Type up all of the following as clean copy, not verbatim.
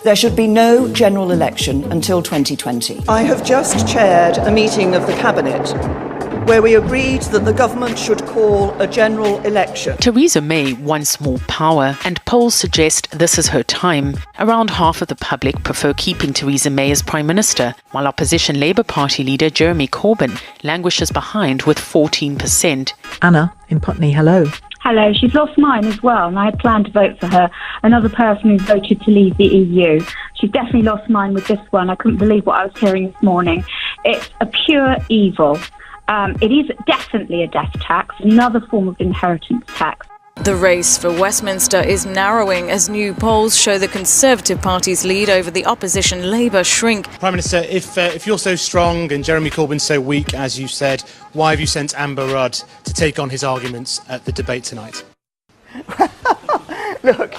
There should be no general election until 2020. I have just chaired a meeting of the Cabinet where we agreed that the government should call a general election. Theresa May wants more power, and polls suggest this is her time. Around half of the public prefer keeping Theresa May as Prime Minister, while opposition Labour Party leader Jeremy Corbyn languishes behind with 14%. Anna in Putney, hello. Hello, she's lost mine as well, and I had planned to vote for her, another person who's voted to leave the EU. She's definitely lost mine with this one. I couldn't believe what I was hearing this morning. It's a pure evil. It is definitely a death tax, another form of inheritance tax. The race for Westminster is narrowing as new polls show the Conservative Party's lead over the opposition Labour shrink. Prime Minister, if you're so strong and Jeremy Corbyn so weak, as you said, why have you sent Amber Rudd to take on his arguments at the debate tonight? Look.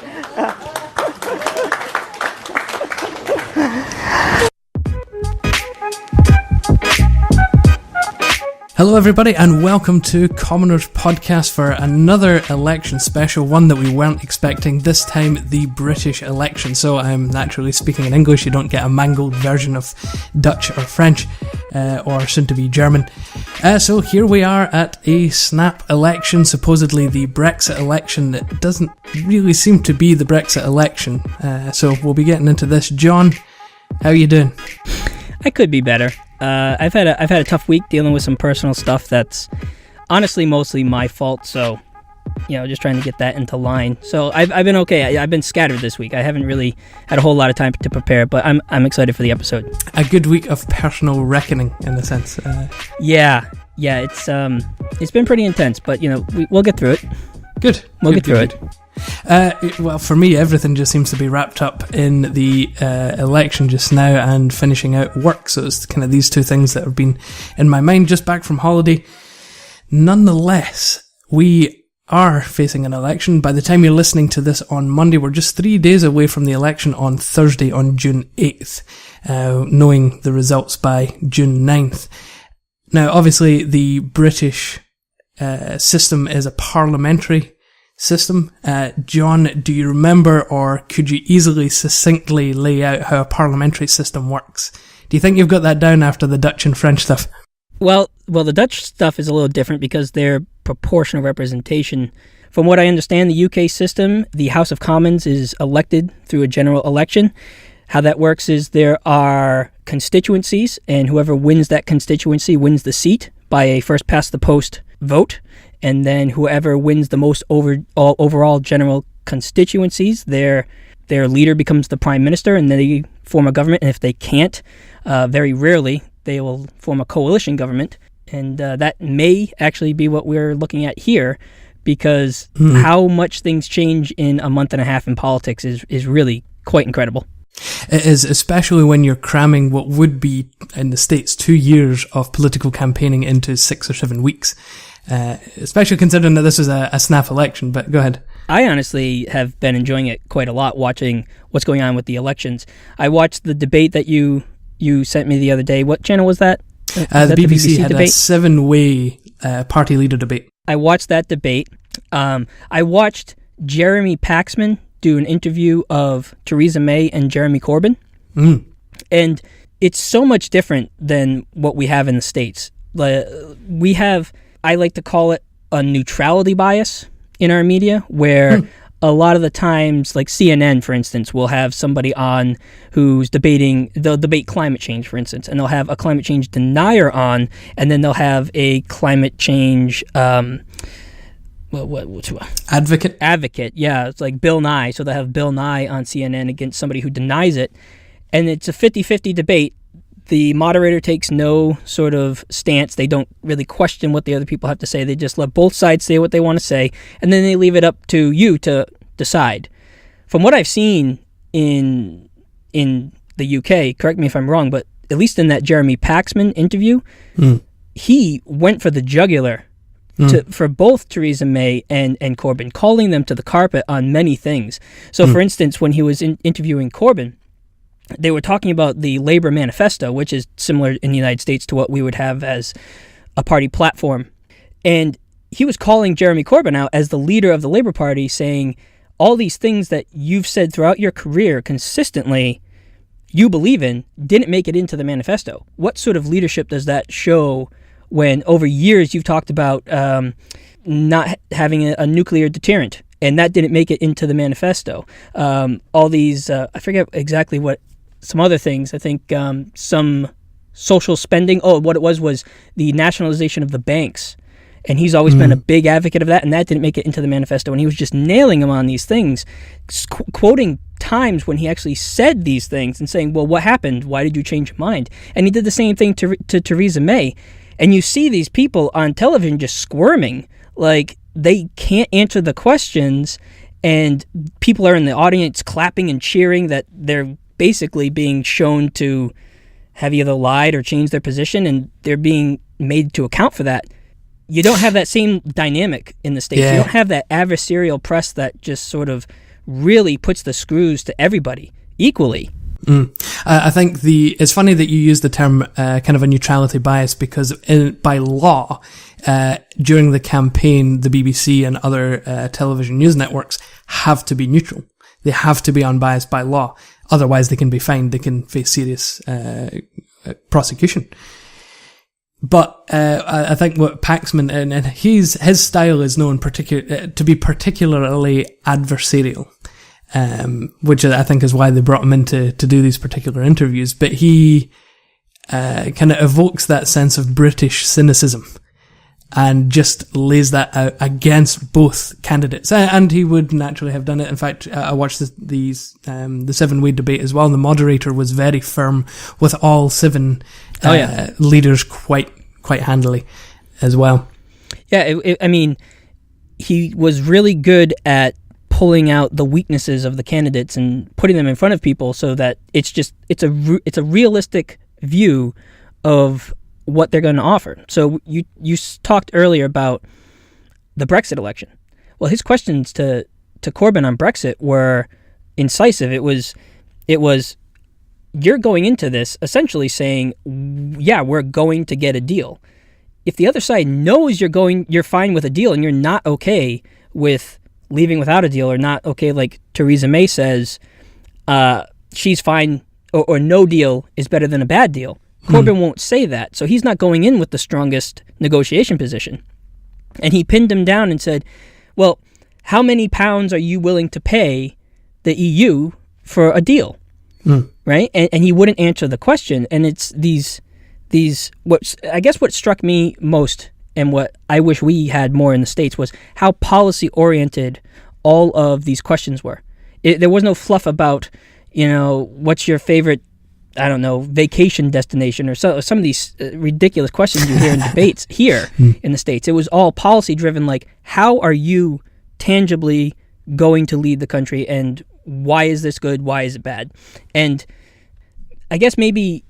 Hello everybody and welcome to Commoners Podcast for another election special, one that we weren't expecting, this time the British election. So I'm naturally speaking in English, you don't get a mangled version of Dutch or French, or soon to be German. So here we are at a snap election, supposedly the Brexit election that doesn't really seem to be the Brexit election. So we'll be getting into this. John, how are you doing? I could be better. I've had a tough week dealing with some personal stuff that's honestly mostly my fault. So, just trying to get that into line. So I've been okay. I've been scattered this week. I haven't really had a whole lot of time to prepare, but I'm excited for the episode. A good week of personal reckoning, in a sense. Yeah. It's been pretty intense, but we'll get through it. Good. We'll get through it. Well, for me, everything just seems to be wrapped up in the election just now and finishing out work. So it's kind of these two things that have been in my mind just back from holiday. Nonetheless, we are facing an election. By the time you're listening to this on Monday, we're just 3 days away from the election on Thursday, on June 8th, knowing the results by June 9th. Now, obviously, the British system is a parliamentary system. John, do you remember, or could you easily succinctly lay out how a parliamentary system works? Do you think you've got that down after the Dutch and French stuff? Well, the Dutch stuff is a little different because they're proportional representation. From what I understand, the UK system, the House of Commons is elected through a general election. How that works is there are constituencies, and whoever wins that constituency wins the seat by a first-past-the-post vote. And then whoever wins the most overall general constituencies, their leader becomes the prime minister, and they form a government. And if they can't, very rarely, they will form a coalition government. And that may actually be what we're looking at here, because how much things change in a month and a half in politics is really quite incredible. It is, especially when you're cramming what would be, in the States, 2 years of political campaigning into 6 or 7 weeks. Especially considering that this is a snap election, but go ahead. I honestly have been enjoying it quite a lot, watching what's going on with the elections. I watched the debate that you sent me the other day. What channel was that? The BBC had debate? A 7-way party leader debate. I watched that debate. I watched Jeremy Paxman do an interview of Theresa May and Jeremy Corbyn. And it's so much different than what we have in the States. We have, I like to call it, a neutrality bias in our media, where a lot of the times, like CNN, for instance, will have somebody on who's they'll debate climate change, for instance, and they'll have a climate change denier on, and then they'll have a climate change advocate. Yeah, it's like Bill Nye. So they'll have Bill Nye on CNN against somebody who denies it, and it's a 50-50 debate. The moderator takes no sort of stance. They don't really question what the other people have to say. They just let both sides say what they want to say, and then they leave it up to you to decide. From what I've seen in the UK, correct me if I'm wrong, but at least in that Jeremy Paxman interview, he went for the jugular for both Theresa May and Corbyn, calling them to the carpet on many things. So, for instance, when he was interviewing Corbyn, they were talking about the Labour Manifesto, which is similar in the United States to what we would have as a party platform. And he was calling Jeremy Corbyn out as the leader of the Labour Party, saying, all these things that you've said throughout your career consistently you believe in didn't make it into the manifesto. What sort of leadership does that show when over years you've talked about not having a nuclear deterrent, and that didn't make it into the manifesto? All these, I forget exactly what, some other things. I think some social spending. Oh, what it was the nationalization of the banks. And he's always been a big advocate of that, and that didn't make it into the manifesto. And he was just nailing him on these things, quoting times when he actually said these things and saying, well, what happened? Why did you change your mind? And he did the same thing to Theresa May. And you see these people on television just squirming, like they can't answer the questions, and people are in the audience clapping and cheering that they're basically being shown to have either lied or changed their position, and they're being made to account for that. You don't have that same dynamic in the States. Yeah. You don't have that adversarial press that just sort of really puts the screws to everybody equally. I think it's funny that you use the term kind of a neutrality bias, because by law, during the campaign, the BBC and other television news networks have to be neutral. They have to be unbiased by law. Otherwise, they can be fined. They can face serious prosecution. But I think what Paxman and his style is known to be particularly adversarial, which I think is why they brought him in to do these particular interviews. But he kind of evokes that sense of British cynicism and just lays that out against both candidates. And he would naturally have done it. In fact, I watched the 7-way debate as well. And the moderator was very firm with all 7 leaders quite handily as well. Yeah, I mean, he was really good at pulling out the weaknesses of the candidates and putting them in front of people, so that it's a realistic view of what they're going to offer. So you talked earlier about the Brexit election. Well, his questions to Corbyn on Brexit were incisive. It was you're going into this essentially saying, yeah, we're going to get a deal. If the other side knows you're fine with a deal, and you're not okay with leaving without a deal, or not okay, like Theresa May says, she's fine, or no deal is better than a bad deal. Corbyn won't say that, so he's not going in with the strongest negotiation position. And he pinned him down and said, well, how many pounds are you willing to pay the EU for a deal? Right? And he wouldn't answer the question. And it's these what struck me most, and what I wish we had more in the States, was how policy oriented all of these questions were. There was no fluff about, what's your favorite, I don't know, vacation destination, or some of these ridiculous questions you hear in debates here in the States. It was all policy driven, like, how are you tangibly going to lead the country, and why is this good, why is it bad? And I guess maybe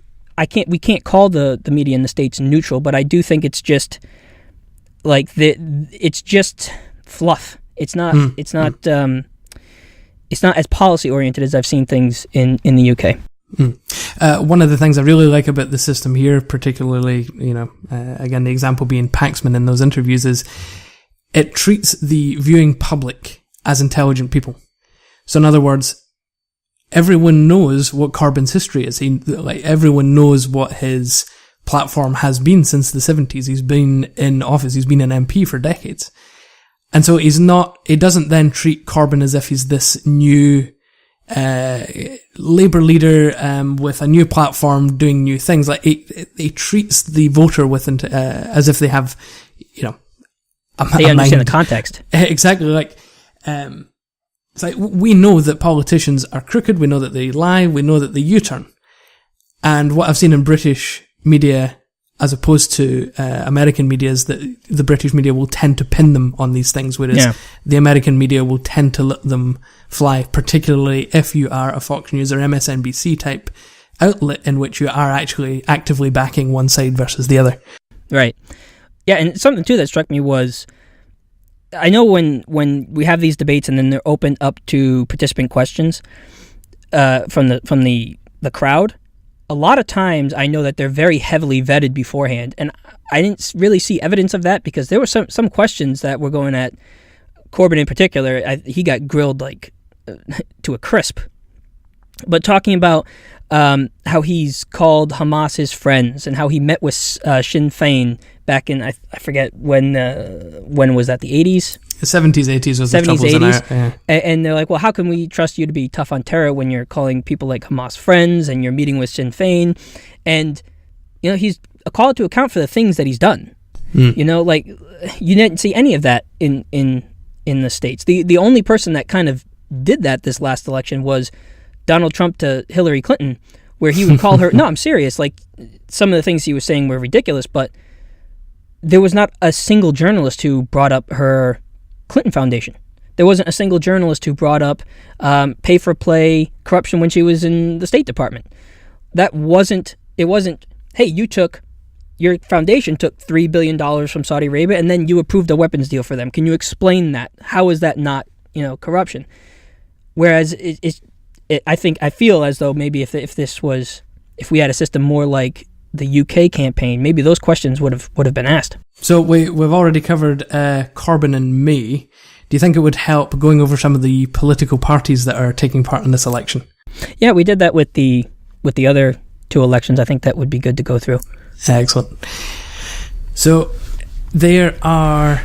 we can't call the media in the States neutral, but I do think it's just like it's just fluff. It's not as policy oriented as I've seen things in the UK. One of the things I really like about the system here, particularly, again, the example being Paxman in those interviews, is it treats the viewing public as intelligent people. So in other words, everyone knows what Corbyn's history is. Everyone knows what his platform has been since the 70s. He's been in office. He's been an MP for decades. And so he doesn't then treat Corbyn as if he's this new Labour leader with a new platform doing new things. Like he treats the voter as if they have, they understand the context. Exactly. Like it's like we know that politicians are crooked. We know that they lie. We know that they U-turn. And what I've seen in British media, as opposed to American media, is that the British media will tend to pin them on these things, whereas the American media will tend to let them fly, particularly if you are a Fox News or MSNBC type outlet in which you are actually actively backing one side versus the other. Right. Yeah, and something too that struck me was, I know when we have these debates and then they're opened up to participant questions from the crowd, a lot of times I know that they're very heavily vetted beforehand, and I didn't really see evidence of that, because there were some questions that were going at Corbyn in particular, he got grilled like to a crisp. But talking about how he's called Hamas his friends and how he met with Sinn Féin back in, I forget when was that, the 80s? The 70s, 80s was the 70s, troubles 80s. in our, And they're like, well, how can we trust you to be tough on terror when you're calling people like Hamas friends and you're meeting with Sinn Féin? And, he's called to account for the things that he's done. Like, you didn't see any of that in the States. The only person that kind of did that this last election was Donald Trump to Hillary Clinton, where he would call her, no, I'm serious, like, some of the things he was saying were ridiculous, but there was not a single journalist who brought up her Clinton Foundation. There wasn't a single journalist who brought up pay-for-play corruption when she was in the State Department. It wasn't, hey, your foundation took $3 billion from Saudi Arabia and then you approved a weapons deal for them. Can you explain that? How is that not, corruption? Whereas I feel as though maybe if we had a system more like the UK campaign, maybe those questions would have been asked. So we've already covered Corbyn and May. Do you think it would help going over some of the political parties that are taking part in this election? Yeah, we did that with the other two elections. I think that would be good to go through. Excellent. So there are,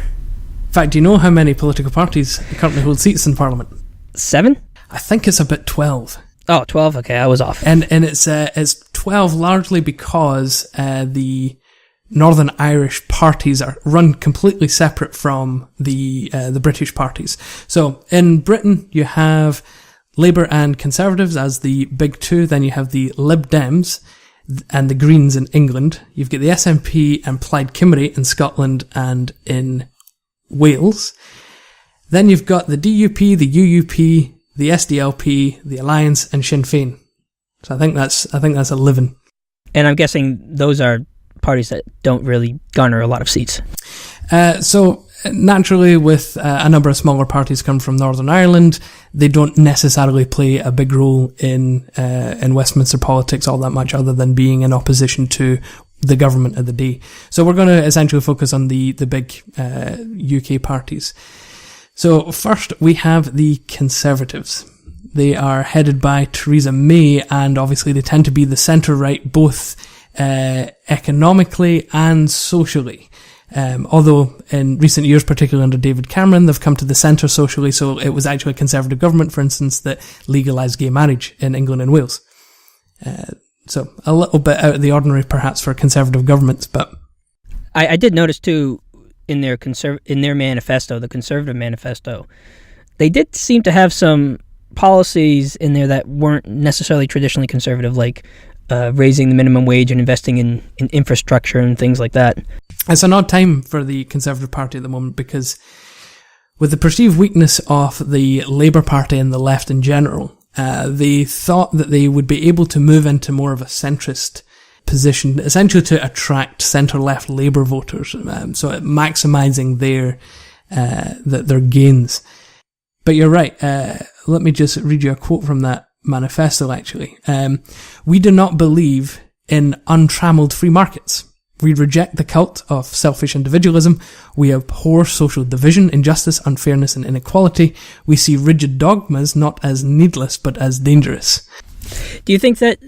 in fact, do you know how many political parties currently hold seats in Parliament? 7? I think it's about 12. Oh, 12? Okay, I was off. And it's 12 largely because the Northern Irish parties are run completely separate from the British parties. So in Britain you have Labour and Conservatives as the big two. Then you have the Lib Dems and the Greens in England. You've got the SNP and Plaid Cymru in Scotland and in Wales. Then you've got the DUP, the UUP, the SDLP, the Alliance, and Sinn Féin. So I think that's 11. And I'm guessing those are parties that don't really garner a lot of seats. So naturally, with a number of smaller parties come from Northern Ireland, they don't necessarily play a big role in Westminster politics all that much, other than being in opposition to the government of the day. So we're going to essentially focus on the big UK parties. So first we have the Conservatives. They are headed by Theresa May, and obviously they tend to be the centre-right, both economically and socially. Although in recent years, particularly under David Cameron, they've come to the centre socially, so it was actually a Conservative government, for instance, that legalised gay marriage in England and Wales. So a little bit out of the ordinary, perhaps, for Conservative governments, but... I did notice, too, in their manifesto, the Conservative Manifesto, they did seem to have some policies in there that weren't necessarily traditionally conservative, like raising the minimum wage and investing in infrastructure and things like that. It's an odd time for the Conservative Party at the moment, because with the perceived weakness of the Labour Party and the left in general, they thought that they would be able to move into more of a centrist position, essentially to attract centre-left Labour voters, so maximising their gains. But you're right, let me just read you a quote from that manifesto, actually. We do not believe in untrammeled free markets. We reject the cult of selfish individualism. We abhor social division, injustice, unfairness, and inequality. We see rigid dogmas not as needless, but as dangerous. Do you think that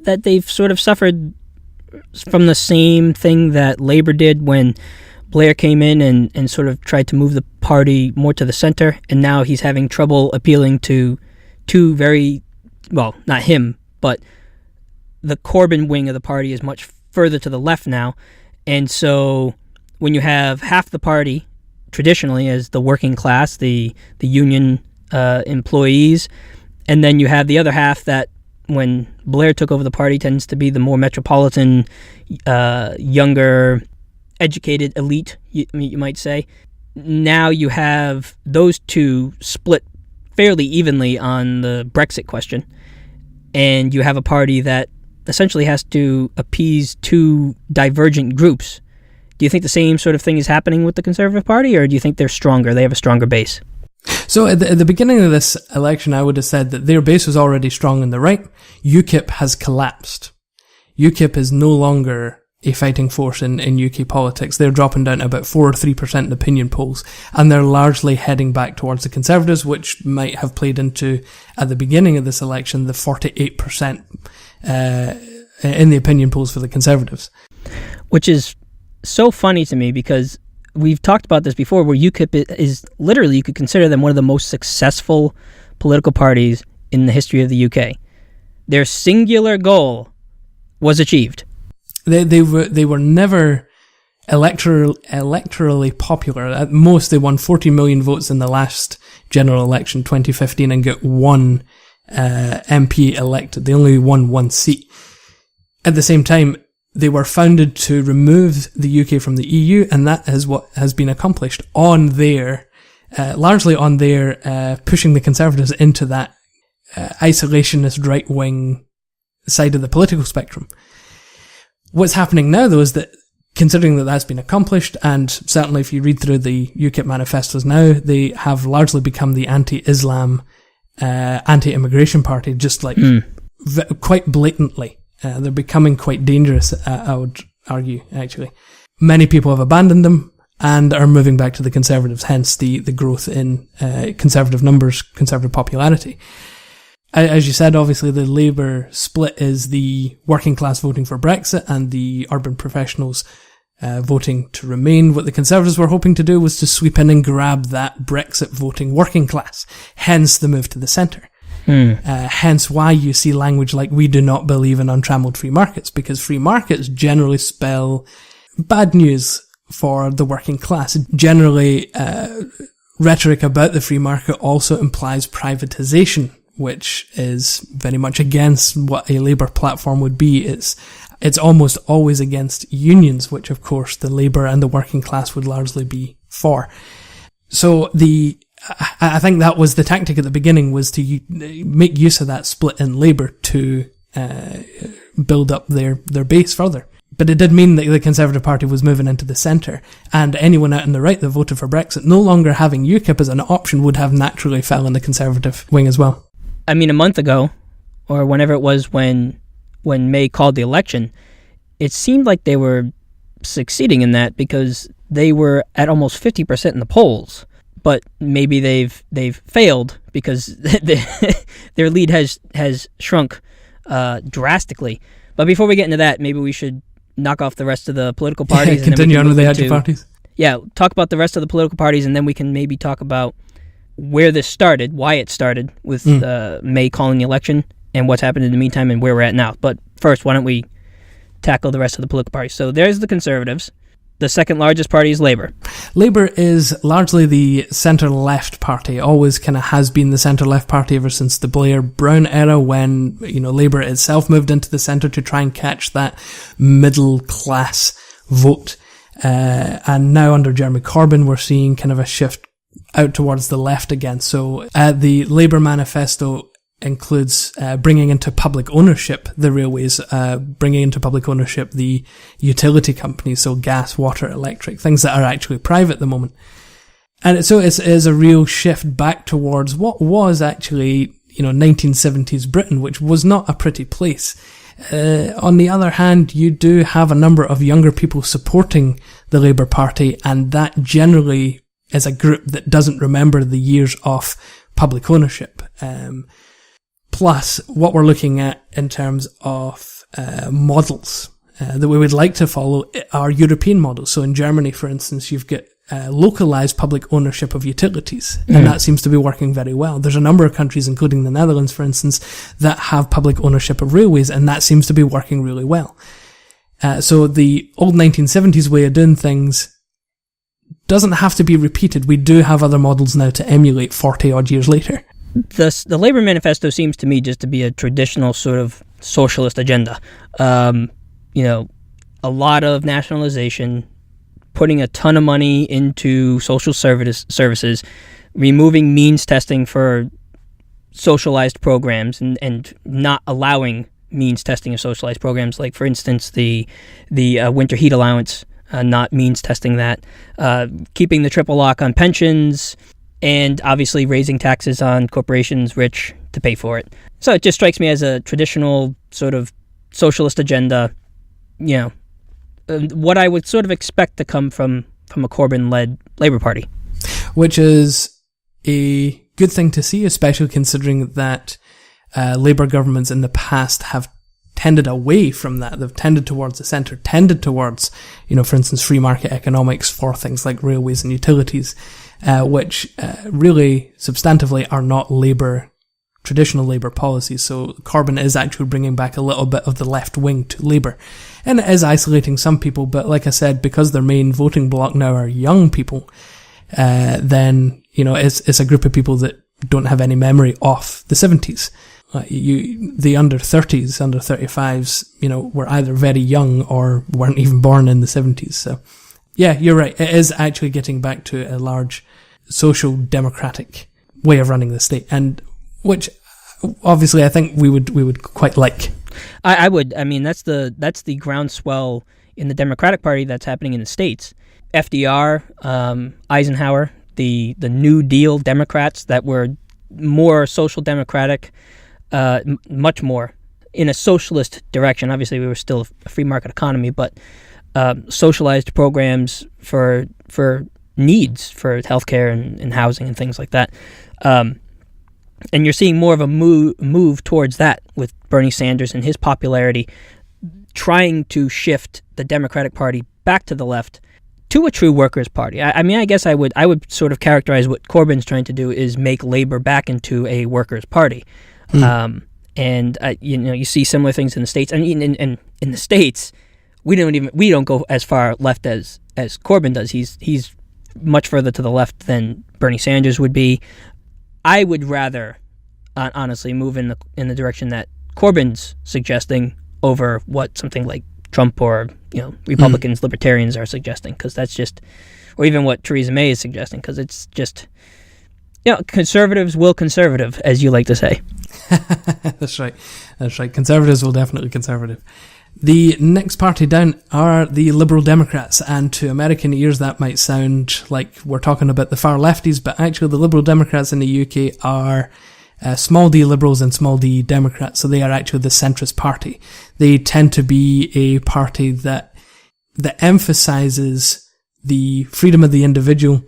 they've sort of suffered from the same thing that Labour did when Blair came in and sort of tried to move the party more to the centre, and now he's having trouble appealing to two very, well, not him, but the Corbyn wing of the party is much further to the left now, and so when you have half the party traditionally as the working class, the union employees, and then you have the other half that when Blair took over the party tends to be the more metropolitan, younger, educated elite, you might say. Now you have those two split fairly evenly on the Brexit question, and you have a party that essentially has to appease two divergent groups. Do you think the same sort of thing is happening with the Conservative Party, or do you think they're stronger? They have a stronger base? So at the beginning of this election, I would have said that their base was already strong on the right. UKIP has collapsed. UKIP is no longer a fighting force in UK politics. They're dropping down to about 4 or 3% in opinion polls, and they're largely heading back towards the Conservatives, which might have played into, at the beginning of this election, the 48% in the opinion polls for the Conservatives. Which is so funny to me, because we've talked about this before, where UKIP is literally, you could consider them one of the most successful political parties in the history of the UK. Their singular goal was achieved. They were never electorally popular. At most, they won 40 million votes in the last general election, 2015, and got one MP elected. They only won one seat. At the same time, they were founded to remove the UK from the EU, and that is what has been accomplished on their, largely on their pushing the Conservatives into that isolationist right-wing side of the political spectrum. What's happening now, though, is that considering that that's been accomplished, and certainly if you read through the UKIP manifestos now, they have largely become the anti-Islam, anti-immigration party, just like quite blatantly. They're becoming quite dangerous, I would argue, actually. Many people have abandoned them and are moving back to the Conservatives, hence the growth in Conservative numbers, Conservative popularity. As you said, obviously the Labour split is the working class voting for Brexit and the urban professionals voting to remain. What the Conservatives were hoping to do was to sweep in and grab that Brexit voting working class, hence the move to the centre. Hence why you see language like, we do not believe in untrammeled free markets, because free markets generally spell bad news for the working class. Generally, rhetoric about the free market also implies privatisation, which is very much against what a Labour platform would be. It's almost always against unions, which of course the Labour and the working class would largely be for. So I think that was the tactic at the beginning, was to make use of that split in Labour to build up their base further. But it did mean that the Conservative Party was moving into the centre, and anyone out on the right that voted for Brexit, no longer having UKIP as an option, would have naturally fell in the Conservative wing as well. I mean, a month ago, or whenever it was when May called the election, it seemed like they were succeeding in that, because they were at almost 50% in the polls. But maybe they've failed because their lead has shrunk drastically. But before we get into that, maybe we should knock off the rest of the political parties. Continue on with the anti-parties. Yeah, talk about the rest of the political parties, and then we can maybe talk about where this started, why it started with May calling the election, and what's happened in the meantime, and where we're at now. But first, why don't we tackle the rest of the political parties? So there's the Conservatives. The second largest party is Labour. Labour is largely the centre-left party, always kind of has been the centre-left party ever since the Blair-Brown era, when, Labour itself moved into the centre to try and catch that middle-class vote. And now under Jeremy Corbyn, we're seeing kind of a shift out towards the left again. So the Labour manifesto includes bringing into public ownership the railways, bringing into public ownership the utility companies, so gas, water, electric, things that are actually private at the moment. And so it is a real shift back towards what was actually, 1970s Britain, which was not a pretty place. On the other hand, you do have a number of younger people supporting the Labour Party, and that generally is a group that doesn't remember the years of public ownership. Plus, what we're looking at in terms of models that we would like to follow are European models. So in Germany, for instance, you've got localized public ownership of utilities, and that seems to be working very well. There's a number of countries, including the Netherlands, for instance, that have public ownership of railways, and that seems to be working really well. So the old 1970s way of doing things doesn't have to be repeated. We do have other models now to emulate 40 odd years later. The Labour manifesto seems to me just to be a traditional sort of socialist agenda. A lot of nationalization, putting a ton of money into social services, removing means testing for socialized programs, and not allowing means testing of socialized programs. Like, for instance, the winter heat allowance, not means testing that, keeping the triple lock on pensions, and obviously raising taxes on corporations rich to pay for it. So it just strikes me as a traditional sort of socialist agenda, what I would sort of expect to come from a Corbyn-led Labour Party. Which is a good thing to see, especially considering that Labour governments in the past have tended away from that. They've tended towards the centre, tended towards, for instance, free market economics for things like railways and utilities, which really substantively are not traditional Labour policies. So Corbyn is actually bringing back a little bit of the left wing to Labour. And it is isolating some people, but like I said, because their main voting bloc now are young people, then, it's a group of people that don't have any memory of the 70s. The under 30s, under 35s, were either very young or weren't even born in the 70s. So, yeah, you're right. It is actually getting back to a large social democratic way of running the state, and which obviously I think we would quite like. I would. I mean, that's the groundswell in the Democratic Party that's happening in the States. FDR, Eisenhower, the New Deal Democrats that were more social democratic, much more in a socialist direction. Obviously, we were still a free market economy, but socialized programs for needs, for healthcare and housing and things like that. And you're seeing more of a move towards that with Bernie Sanders and his popularity, trying to shift the Democratic Party back to the left to a true workers' party. I mean, I guess I would sort of characterize what Corbyn's trying to do is make Labour back into a workers' party. And you see similar things in the States. I mean, in the States, we don't go as far left as Corbyn does. He's much further to the left than Bernie Sanders would be. I would rather, honestly, move in the direction that Corbyn's suggesting over what something like Trump or Republicans, Libertarians are suggesting, because that's just, or even what Theresa May is suggesting, because it's just, conservatives will conservative, as you like to say. That's right. Conservatives will definitely conservative. The next party down are the Liberal Democrats, and to American ears that might sound like we're talking about the far lefties, but actually the Liberal Democrats in the UK are small d Liberals and small d Democrats, so they are actually the centrist party. They tend to be a party that emphasises the freedom of the individual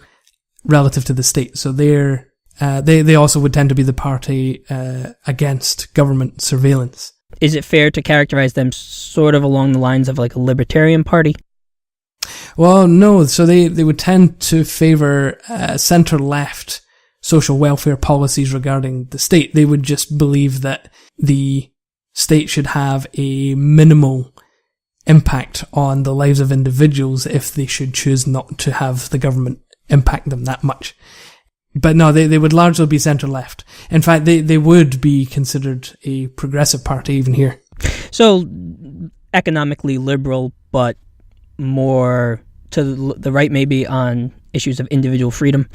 relative to the state. So they also would tend to be the party against government surveillance. Is it fair to characterize them sort of along the lines of like a libertarian party? Well, no. So they would tend to favour centre-left social welfare policies regarding the state. They would just believe that the state should have a minimal impact on the lives of individuals if they should choose not to have the government impact them that much. But no, they would largely be centre-left. In fact, they would be considered a progressive party even here. So, economically liberal, but more to the right maybe on issues of individual freedom,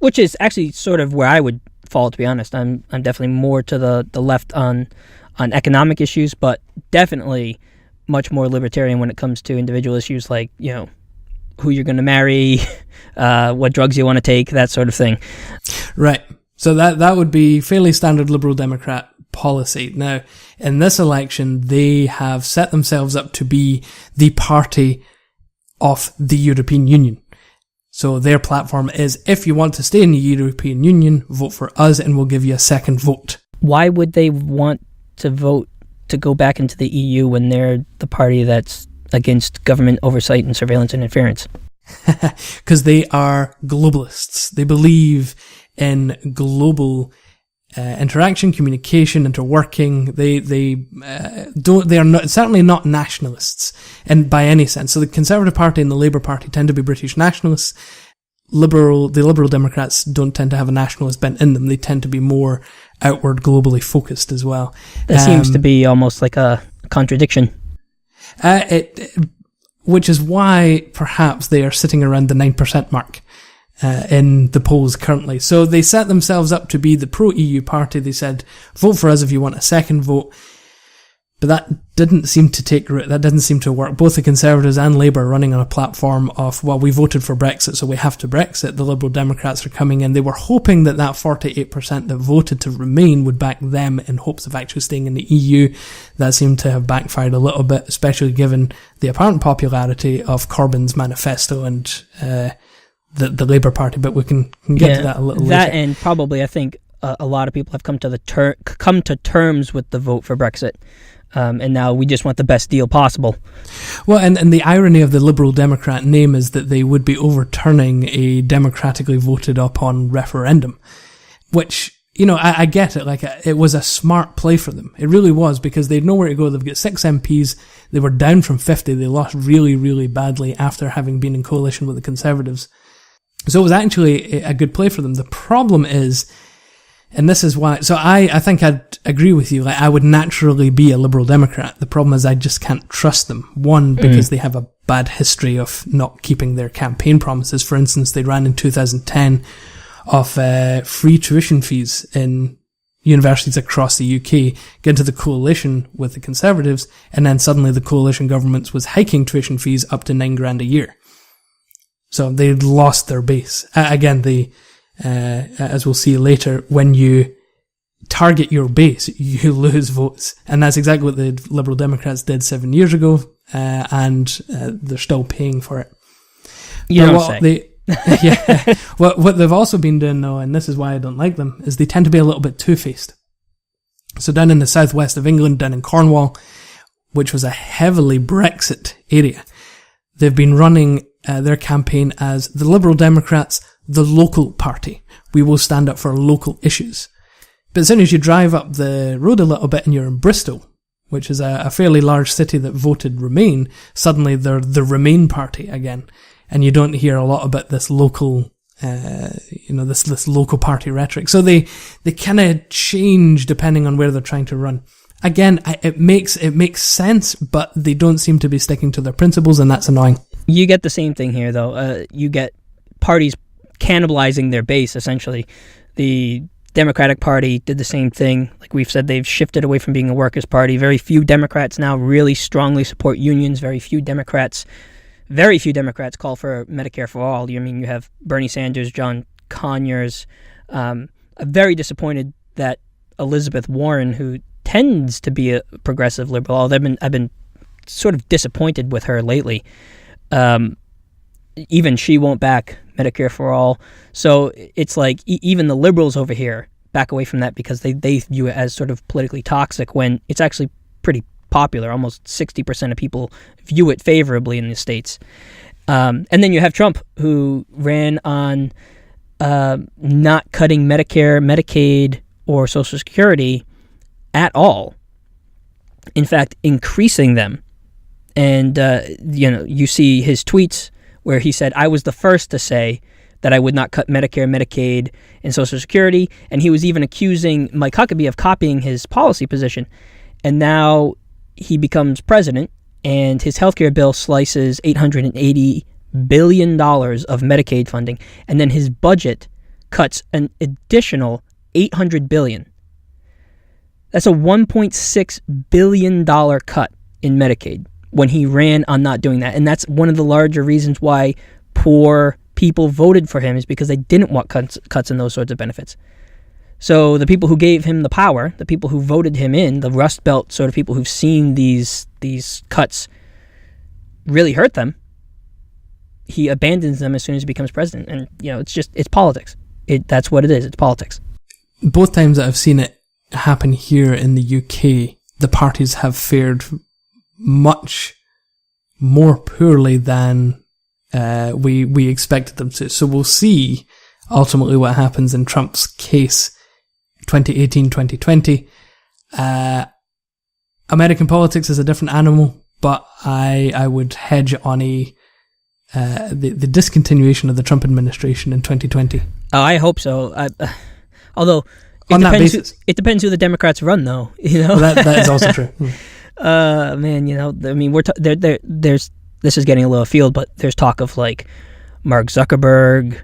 which is actually sort of where I would fall, to be honest. I'm definitely more to the left on economic issues, but definitely much more libertarian when it comes to individual issues like, who you're going to marry, what drugs you want to take, that sort of thing. Right. So that would be fairly standard Liberal Democrat policy. Now, in this election, they have set themselves up to be the party of the European Union. So their platform is, if you want to stay in the European Union, vote for us and we'll give you a second vote. Why would they want to vote to go back into the EU when they're the party that's against government oversight and surveillance and interference? Because they are globalists. They believe in global interaction, communication, interworking. They are not, certainly not nationalists by any sense. So the Conservative Party and the Labour Party tend to be British nationalists. The Liberal Democrats don't tend to have a nationalist bent in them. They tend to be more outward, globally focused as well. That seems to be almost like a contradiction. Which is why perhaps they are sitting around the 9% mark in the polls currently. So they set themselves up to be the pro-EU party. They said, vote for us if you want a second vote. But that didn't seem to take root. That didn't seem to work. Both the Conservatives and Labour are running on a platform of, well, we voted for Brexit, so we have to Brexit. The Liberal Democrats are coming in. They were hoping that 48% that voted to remain would back them in hopes of actually staying in the EU. That seemed to have backfired a little bit, especially given the apparent popularity of Corbyn's manifesto and the Labour Party. But we can get to that a little later. That, and probably, I think, a lot of people have come to terms with the vote for Brexit. And now we just want the best deal possible. Well, and the irony of the Liberal Democrat name is that they would be overturning a democratically voted upon referendum, which, I get it. Like, it was a smart play for them. It really was, because they had nowhere to go. They've got 6 MPs. They were down from 50. They lost really, really badly after having been in coalition with the Conservatives. So it was actually a good play for them. The problem is, and this is why, so I think I'd agree with you. Like, I would naturally be a Liberal Democrat. The problem is I just can't trust them. One, because they have a bad history of not keeping their campaign promises. For instance, they ran in 2010 of free tuition fees in universities across the UK, get into the coalition with the Conservatives, and then suddenly the coalition government was hiking tuition fees up to $9,000 a year. So they'd lost their base. Again, as we'll see later, when you target your base, you lose votes. And that's exactly what the Liberal Democrats did 7 years ago, and they're still paying for it. What they've also been doing, though, and this is why I don't like them, is they tend to be a little bit two-faced. So down in the southwest of England, down in Cornwall, which was a heavily Brexit area, they've been running their campaign as the Liberal Democrats, the local party. We will stand up for local issues. But as soon as you drive up the road a little bit and you're in Bristol, which is a fairly large city that voted Remain, suddenly they're the Remain party again. And you don't hear a lot about this local, this local party rhetoric. So they kind of change depending on where they're trying to run. Again, it makes sense, but they don't seem to be sticking to their principles, and that's annoying. You get the same thing here, though. You get parties cannibalizing their base, essentially. The Democratic Party did the same thing. Like we've said, they've shifted away from being a workers' party. Very few Democrats now really strongly support unions. Very few Democrats call for Medicare for all. You have Bernie Sanders, John Conyers. I'm very disappointed that Elizabeth Warren, who tends to be a progressive liberal, although I've been sort of disappointed with her lately. Even she won't back Medicare for all. So it's like even the liberals over here back away from that because they view it as sort of politically toxic when it's actually pretty popular. Almost 60% of people view it favorably in the States. And then you have Trump, who ran on not cutting Medicare, Medicaid, or Social Security at all. In fact, increasing them. And, you see his tweets where he said, I was the first to say that I would not cut Medicare, Medicaid, and Social Security. And he was even accusing Mike Huckabee of copying his policy position. And now he becomes president, and his healthcare bill slices $880 billion of Medicaid funding. And then his budget cuts an additional $800 billion. That's a $1.6 billion cut in Medicaid when he ran on not doing that. And that's one of the larger reasons why poor people voted for him, is because they didn't want cuts in those sorts of benefits. So the people who gave him the power, the people who voted him in, the Rust Belt sort of people who've seen these cuts really hurt them, he abandons them as soon as he becomes president. And, it's politics. That's what it is. It's politics. Both times that I've seen it happen here in the UK, the parties have fared much more poorly than we expected them to. So we'll see ultimately what happens in Trump's case 2018, 2020. American politics is a different animal, but I would hedge on the discontinuation of the Trump administration in 2020. Oh, I hope so. Although it depends who the Democrats run, though. Well, that is also true. There's this is getting a little afield, but there's talk of like Mark Zuckerberg,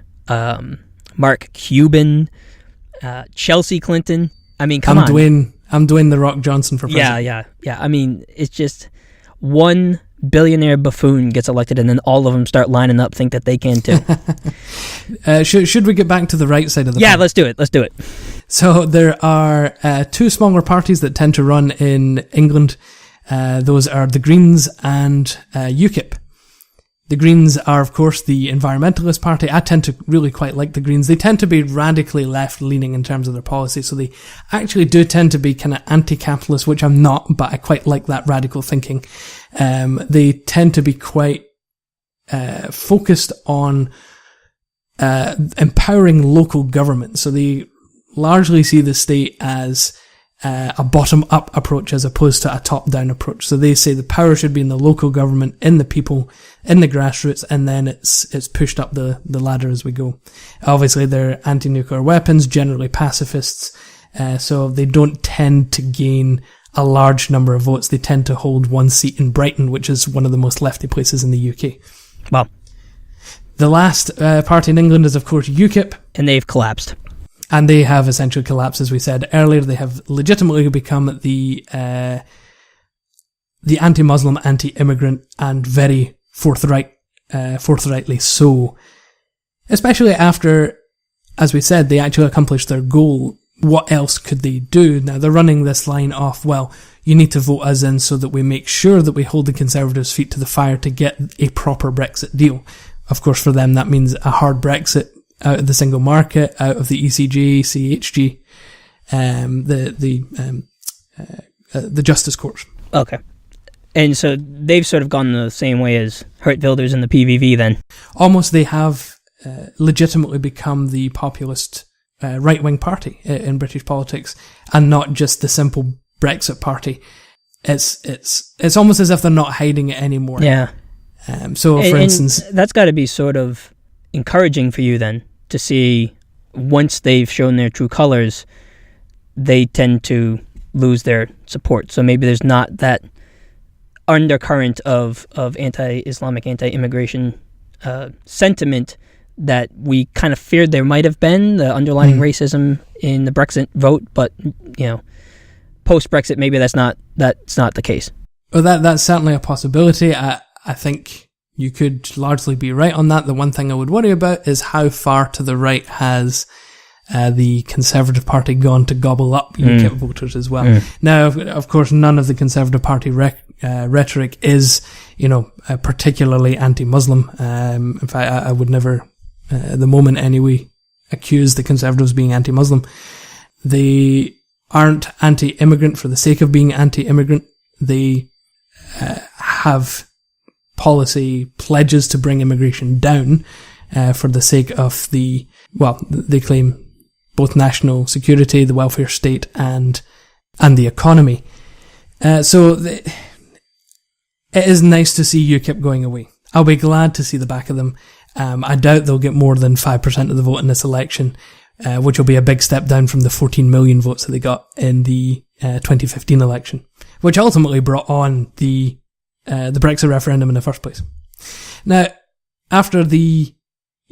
Mark Cuban, Chelsea Clinton. I mean, come on. I'm Dwayne The Rock Johnson for president. Yeah. I mean, it's just one billionaire buffoon gets elected and then all of them start lining up, think that they can too. Should we get back to the right side of the Yeah, let's do it. So there are two smaller parties that tend to run in England. Those are the Greens and UKIP. The Greens are, of course, the environmentalist party. I tend to really quite like the Greens. They tend to be radically left-leaning in terms of their policy, so they actually do tend to be kind of anti-capitalist, which I'm not, but I quite like that radical thinking. They tend to be quite focused on empowering local government. So they largely see the state as a bottom-up approach as opposed to a top-down approach. So they say the power should be in the local government, in the people, in the grassroots, and then it's pushed up the ladder as we go. Obviously, they're anti-nuclear weapons, generally pacifists, so they don't tend to gain a large number of votes. They tend to hold one seat in Brighton, which is one of the most lefty places in the UK. Wow. The last party in England is, of course, UKIP. And they've collapsed. And they have essentially collapsed, as we said earlier. They have legitimately become the anti-Muslim, anti-immigrant, and very forthrightly so. Especially after, as we said, they actually accomplished their goal. What else could they do? Now, they're running this line off, well, you need to vote us in so that we make sure that we hold the Conservatives' feet to the fire to get a proper Brexit deal. Of course, for them, that means a hard Brexit, out of the single market, out of the ECJ, CHG, the Justice Court. Okay. And so they've sort of gone the same way as Geert Wilders and the PVV then? Almost. They have legitimately become the populist right-wing party in British politics, and not just the simple Brexit party. It's almost as if they're not hiding it anymore. Yeah. So, for instance... that's got to be sort of encouraging for you then, to see once they've shown their true colors, they tend to lose their support. So maybe there's not that undercurrent of anti-Islamic, anti-immigration sentiment that we kind of feared there might have been, the underlying racism in the Brexit vote, but post-Brexit maybe that's not the case. Well, that's certainly a possibility. I think you could largely be right on that. The one thing I would worry about is how far to the right has the Conservative Party gone to gobble up UKIP voters as well. Now, of course, none of the Conservative Party rhetoric is, particularly anti-Muslim. In fact, I would never, at the moment anyway, accuse the Conservatives of being anti-Muslim. They aren't anti-immigrant for the sake of being anti-immigrant. They have policy pledges to bring immigration down for the sake of they claim both national security, the welfare state, and the economy. So it is nice to see UKIP going away. I'll be glad to see the back of them. I doubt they'll get more than 5% of the vote in this election, which will be a big step down from the 14 million votes that they got in the 2015 election, which ultimately brought on the Brexit referendum in the first place. Now, after the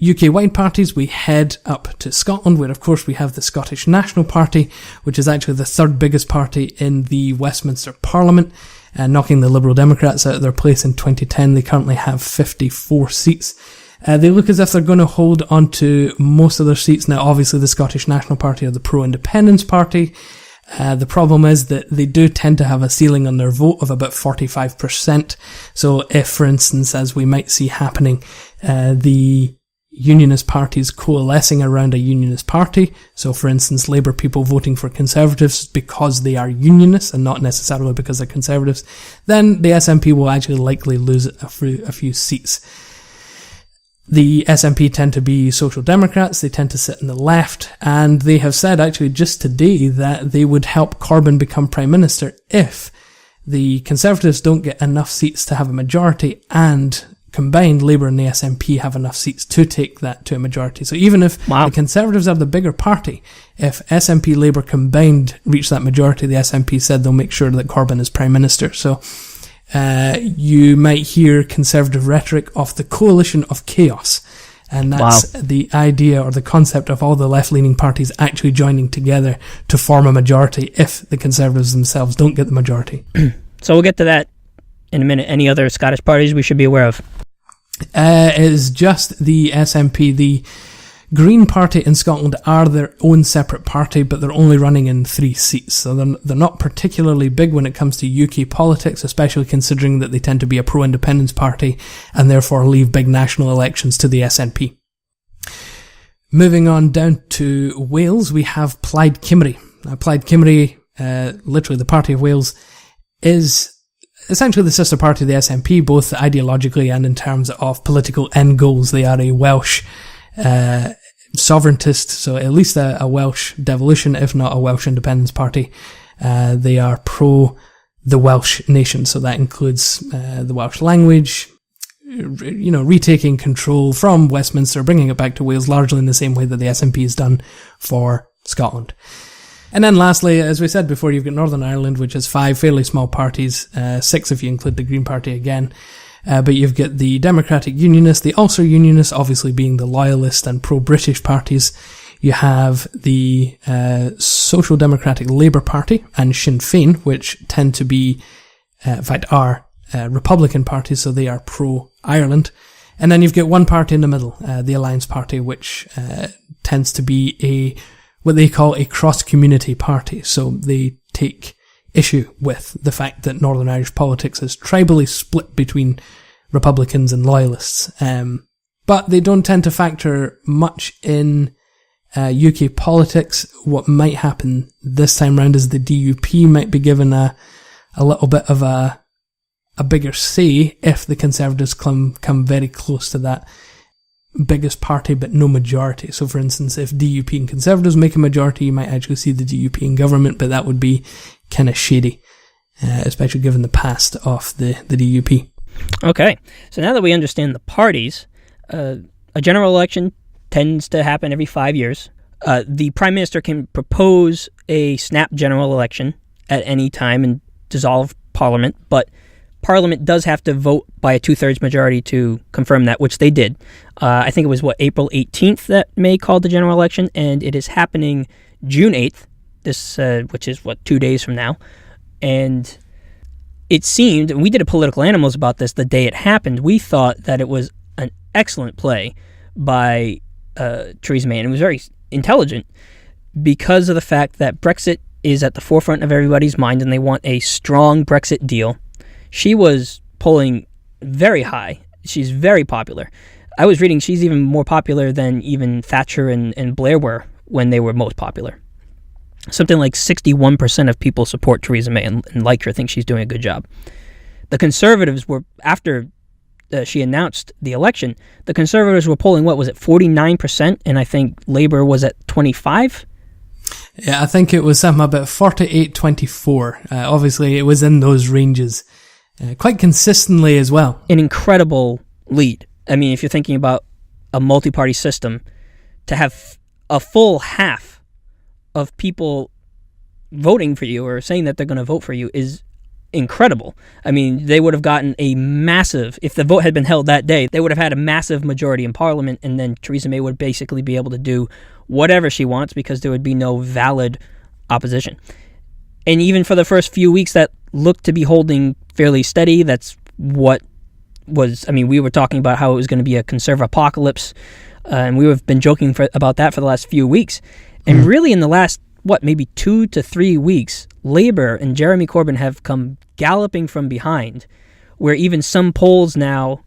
UK-wide parties, we head up to Scotland, where of course we have the Scottish National Party, which is actually the third biggest party in the Westminster Parliament, knocking the Liberal Democrats out of their place in 2010. They currently have 54 seats. They look as if they're going to hold on to most of their seats. Now, obviously, the Scottish National Party are the pro-independence party. The problem is that they do tend to have a ceiling on their vote of about 45%. So if, for instance, as we might see happening, the unionist parties coalescing around a unionist party, so for instance, Labour people voting for Conservatives because they are unionists and not necessarily because they're Conservatives, then the SNP will actually likely lose a few seats. The SNP tend to be Social Democrats, they tend to sit in the left, and they have said actually just today that they would help Corbyn become Prime Minister if the Conservatives don't get enough seats to have a majority, and combined Labour and the SNP have enough seats to take that to a majority. So even if the Conservatives are the bigger party, if SNP Labour combined reach that majority, the SNP said they'll make sure that Corbyn is Prime Minister. So you might hear Conservative rhetoric of the coalition of chaos And that's the idea or the concept of all the left-leaning parties actually joining together to form a majority if the Conservatives themselves don't get the majority. So we'll get to that in a minute. Any other Scottish parties we should be aware of? It is just the SNP. The Green Party in Scotland are their own separate party, but they're only running in 3 seats. So they're not particularly big when it comes to UK politics, especially considering that they tend to be a pro-independence party and therefore leave big national elections to the SNP. Moving on down to Wales, we have Plaid Cymru. Plaid Cymru, literally the Party of Wales, is essentially the sister party of the SNP, both ideologically and in terms of political end goals. They are a Welsh sovereigntist, so at least a Welsh devolution, if not a Welsh independence party. They are pro the Welsh nation, so that includes the Welsh language, retaking control from Westminster, bringing it back to Wales, largely in the same way that the SNP has done for Scotland. And then lastly, as we said before, you've got Northern Ireland, which has 5 fairly small parties, 6 if you include the Green Party again. But you've got the Democratic Unionists, the Ulster Unionists, obviously being the loyalist and pro-British parties. You have the Social Democratic Labour Party and Sinn Féin, which tend to be, in fact, are Republican parties, so they are pro-Ireland. And then you've got one party in the middle, the Alliance Party, which tends to be what they call a cross-community party. So they take issue with the fact that Northern Irish politics is tribally split between Republicans and Loyalists. But they don't tend to factor much in UK politics. What might happen this time round is the DUP might be given a little bit of a bigger say if the Conservatives come very close to that biggest party but no majority. So for instance, if DUP and Conservatives make a majority, you might actually see the DUP in government, but that would be kind of shady, especially given the past of the DUP. Okay, so now that we understand the parties, a general election tends to happen every 5 years. The Prime Minister can propose a snap general election at any time and dissolve Parliament, but Parliament does have to vote by a 2/3 majority to confirm that, which they did. I think it was, April 18th that May called the general election, and it is happening June 8th, which is, 2 days from now. And it seemed, and we did a Political Animals about this the day it happened, we thought that it was an excellent play by Theresa May, and it was very intelligent because of the fact that Brexit is at the forefront of everybody's mind and they want a strong Brexit deal. She was polling very high. She's very popular. I was reading she's even more popular than even Thatcher and Blair were when they were most popular. Something like 61% of people support Theresa May and like her, think she's doing a good job. The Conservatives were, after she announced the election, the Conservatives were polling, 49%? And I think Labour was at 25%? Yeah, I think it was something about 48-24. Obviously, it was in those ranges. Quite consistently as well. An incredible lead. I mean, if you're thinking about a multi-party system, to have a full half of people voting for you or saying that they're going to vote for you is incredible. I mean, they would have gotten a massive, if the vote had been held that day, they would have had a massive majority in Parliament, and then Theresa May would basically be able to do whatever she wants because there would be no valid opposition. And even for the first few weeks that looked to be holding fairly steady, that's what was, we were talking about how it was going to be a Conservative apocalypse, and we have been joking about that for the last few weeks. And really in the last, maybe 2 to 3 weeks, Labour and Jeremy Corbyn have come galloping from behind, where even some polls now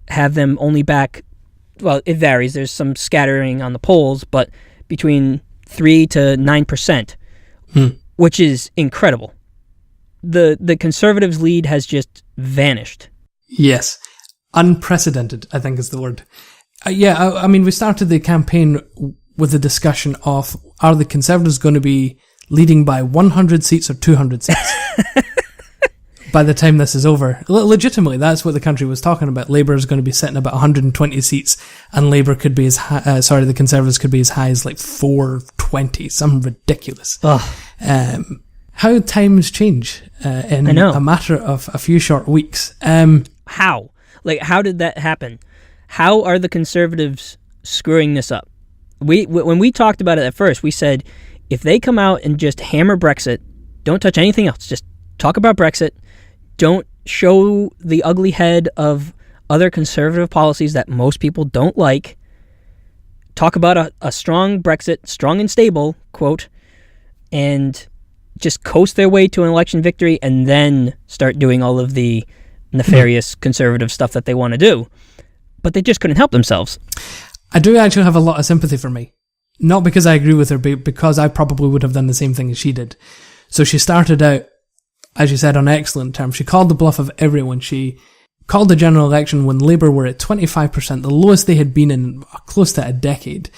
have them only back, it varies, there's some scattering on the polls, but between 3 to 9%, which is incredible. The Conservatives' lead has just vanished. Yes. Unprecedented, I think is the word. We started the campaign with the discussion of, are the Conservatives going to be leading by 100 seats or 200 seats? By the time this is over. Legitimately, that's what the country was talking about. Labour is going to be sitting about 120 seats, and Labour could be the Conservatives could be as high as 420, something ridiculous. How times change in a matter of a few short weeks. How? How did that happen? How are the Conservatives screwing this up. When we talked about it at first, we said if they come out and just hammer Brexit, don't touch anything else. Just talk about Brexit. Don't show the ugly head of other conservative policies that most people don't like. Talk about a strong Brexit, strong and stable, quote, and just coast their way to an election victory and then start doing all of the nefarious conservative stuff that they want to do. But they just couldn't help themselves. I do actually have a lot of sympathy for me. Not because I agree with her, but because I probably would have done the same thing as she did. So she started out, as you said, on excellent terms. She called the bluff of everyone. She called the general election when Labour were at 25%, the lowest they had been in close to a decade.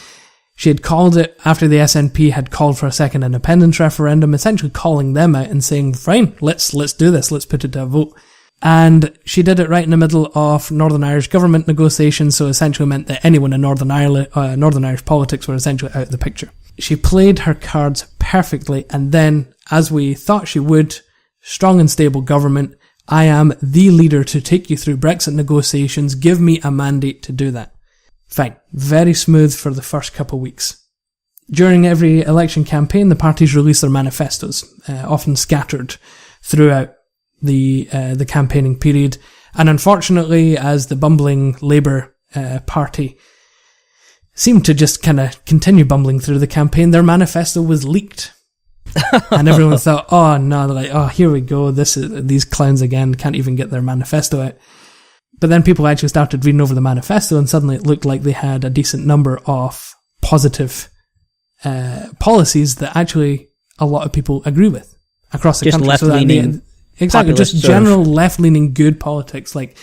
She had called it after the SNP had called for a second independence referendum, essentially calling them out and saying, fine, let's do this, let's put it to a vote. And she did it right in the middle of Northern Irish government negotiations, so essentially meant that anyone in Northern Irish politics were essentially out of the picture. She played her cards perfectly, and then, as we thought she would, strong and stable government, I am the leader to take you through Brexit negotiations, give me a mandate to do that. Fine. Very smooth for the first couple of weeks. During every election campaign, the parties release their manifestos, often scattered throughout the campaigning period. And unfortunately, as the bumbling Labour party seemed to just kind of continue bumbling through the campaign, their manifesto was leaked. And everyone thought, oh no, they're like, oh, here we go, these clowns again can't even get their manifesto out. But then people actually started reading over the manifesto, and suddenly it looked like they had a decent number of positive policies that actually a lot of people agree with across the country. Just left-leaning. Exactly, just general left-leaning good politics, like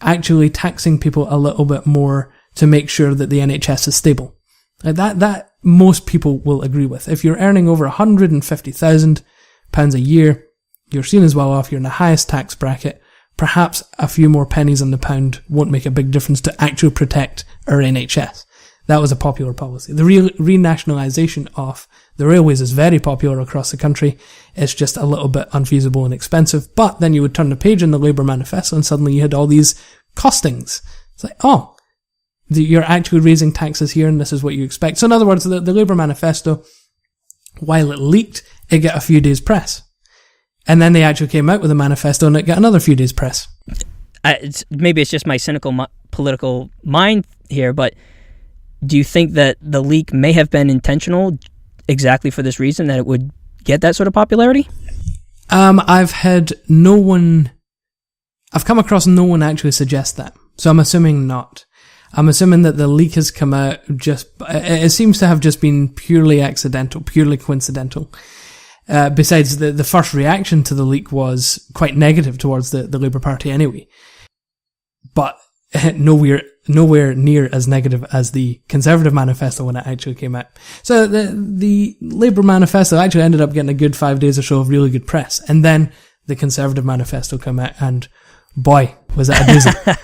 actually taxing people a little bit more to make sure that the NHS is stable. Like that most people will agree with. If you're earning over £150,000 a year, you're seen as well off, you're in the highest tax bracket, perhaps a few more pennies on the pound won't make a big difference to actually protect our NHS. That was a popular policy. The renationalisation of the railways is very popular across the country. It's just a little bit unfeasible and expensive. But then you would turn the page in the Labour manifesto and suddenly you had all these costings. It's like, oh, you're actually raising taxes here and this is what you expect. So in other words, the Labour manifesto, while it leaked, it got a few days press. And then they actually came out with a manifesto and it got another few days press. Maybe it's just my cynical political mind here, but do you think that the leak may have been intentional exactly for this reason, that it would get that sort of popularity? I've come across no one actually suggest that. So I'm assuming not. I'm assuming that the leak has come out it seems to have just been purely accidental, purely coincidental. Besides, the first reaction to the leak was quite negative towards the Labour Party anyway. But nowhere near as negative as the Conservative Manifesto when it actually came out. So the Labour Manifesto actually ended up getting a good 5 days or so of really good press. And then the Conservative Manifesto came out and boy, was that a doozy.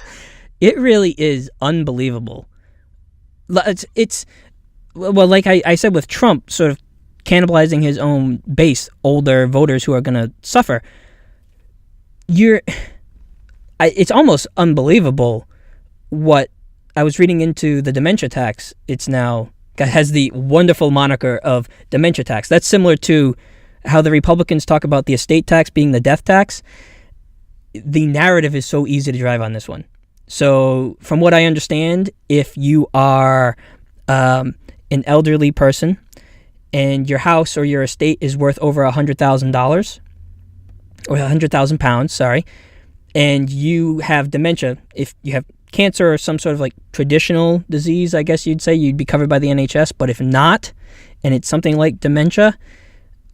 It really is unbelievable. It's well, like I said with Trump, sort of cannibalizing his own base, older voters who are going to suffer. It's almost unbelievable what I was reading into the Dementia Tax. It's now has the wonderful moniker of Dementia Tax. That's similar to how the Republicans talk about the estate tax being the death tax. The narrative is so easy to drive on this one. So from what I understand, if you are an elderly person and your house or your estate is worth over $100,000 or £100,000, sorry, and you have dementia, if you have cancer or some sort of like traditional disease, I guess you'd say, you'd be covered by the NHS. But if not, and it's something like dementia,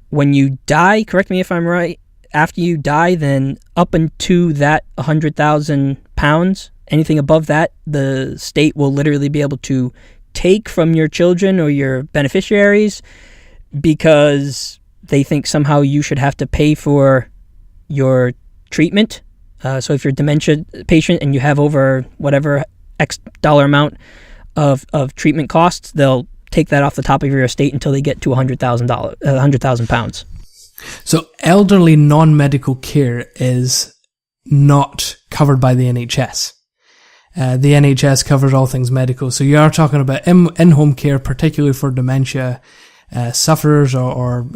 when you die, correct me if I'm right, after you die, then up into that £100,000, anything above that, the state will literally be able to take from your children or your beneficiaries because they think somehow you should have to pay for your treatment. So if you're a dementia patient and you have over whatever X dollar amount of treatment costs, they'll take that off the top of your estate until they get to £100,000. So elderly non-medical care is not covered by the NHS. The NHS covers all things medical. So you are talking about in-home care, particularly for dementia sufferers or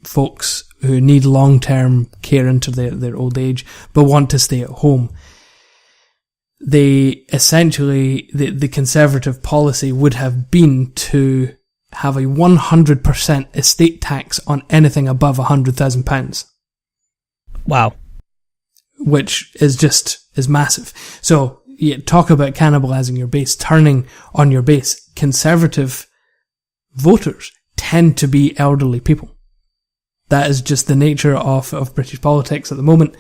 folks who need long-term care into their old age, but want to stay at home. The Conservative policy would have been to have a 100% estate tax on anything above £100,000. Wow. Which is massive. So, you talk about cannibalizing your base, turning on your base. Conservative voters tend to be elderly people. That is just the nature of British politics at the moment.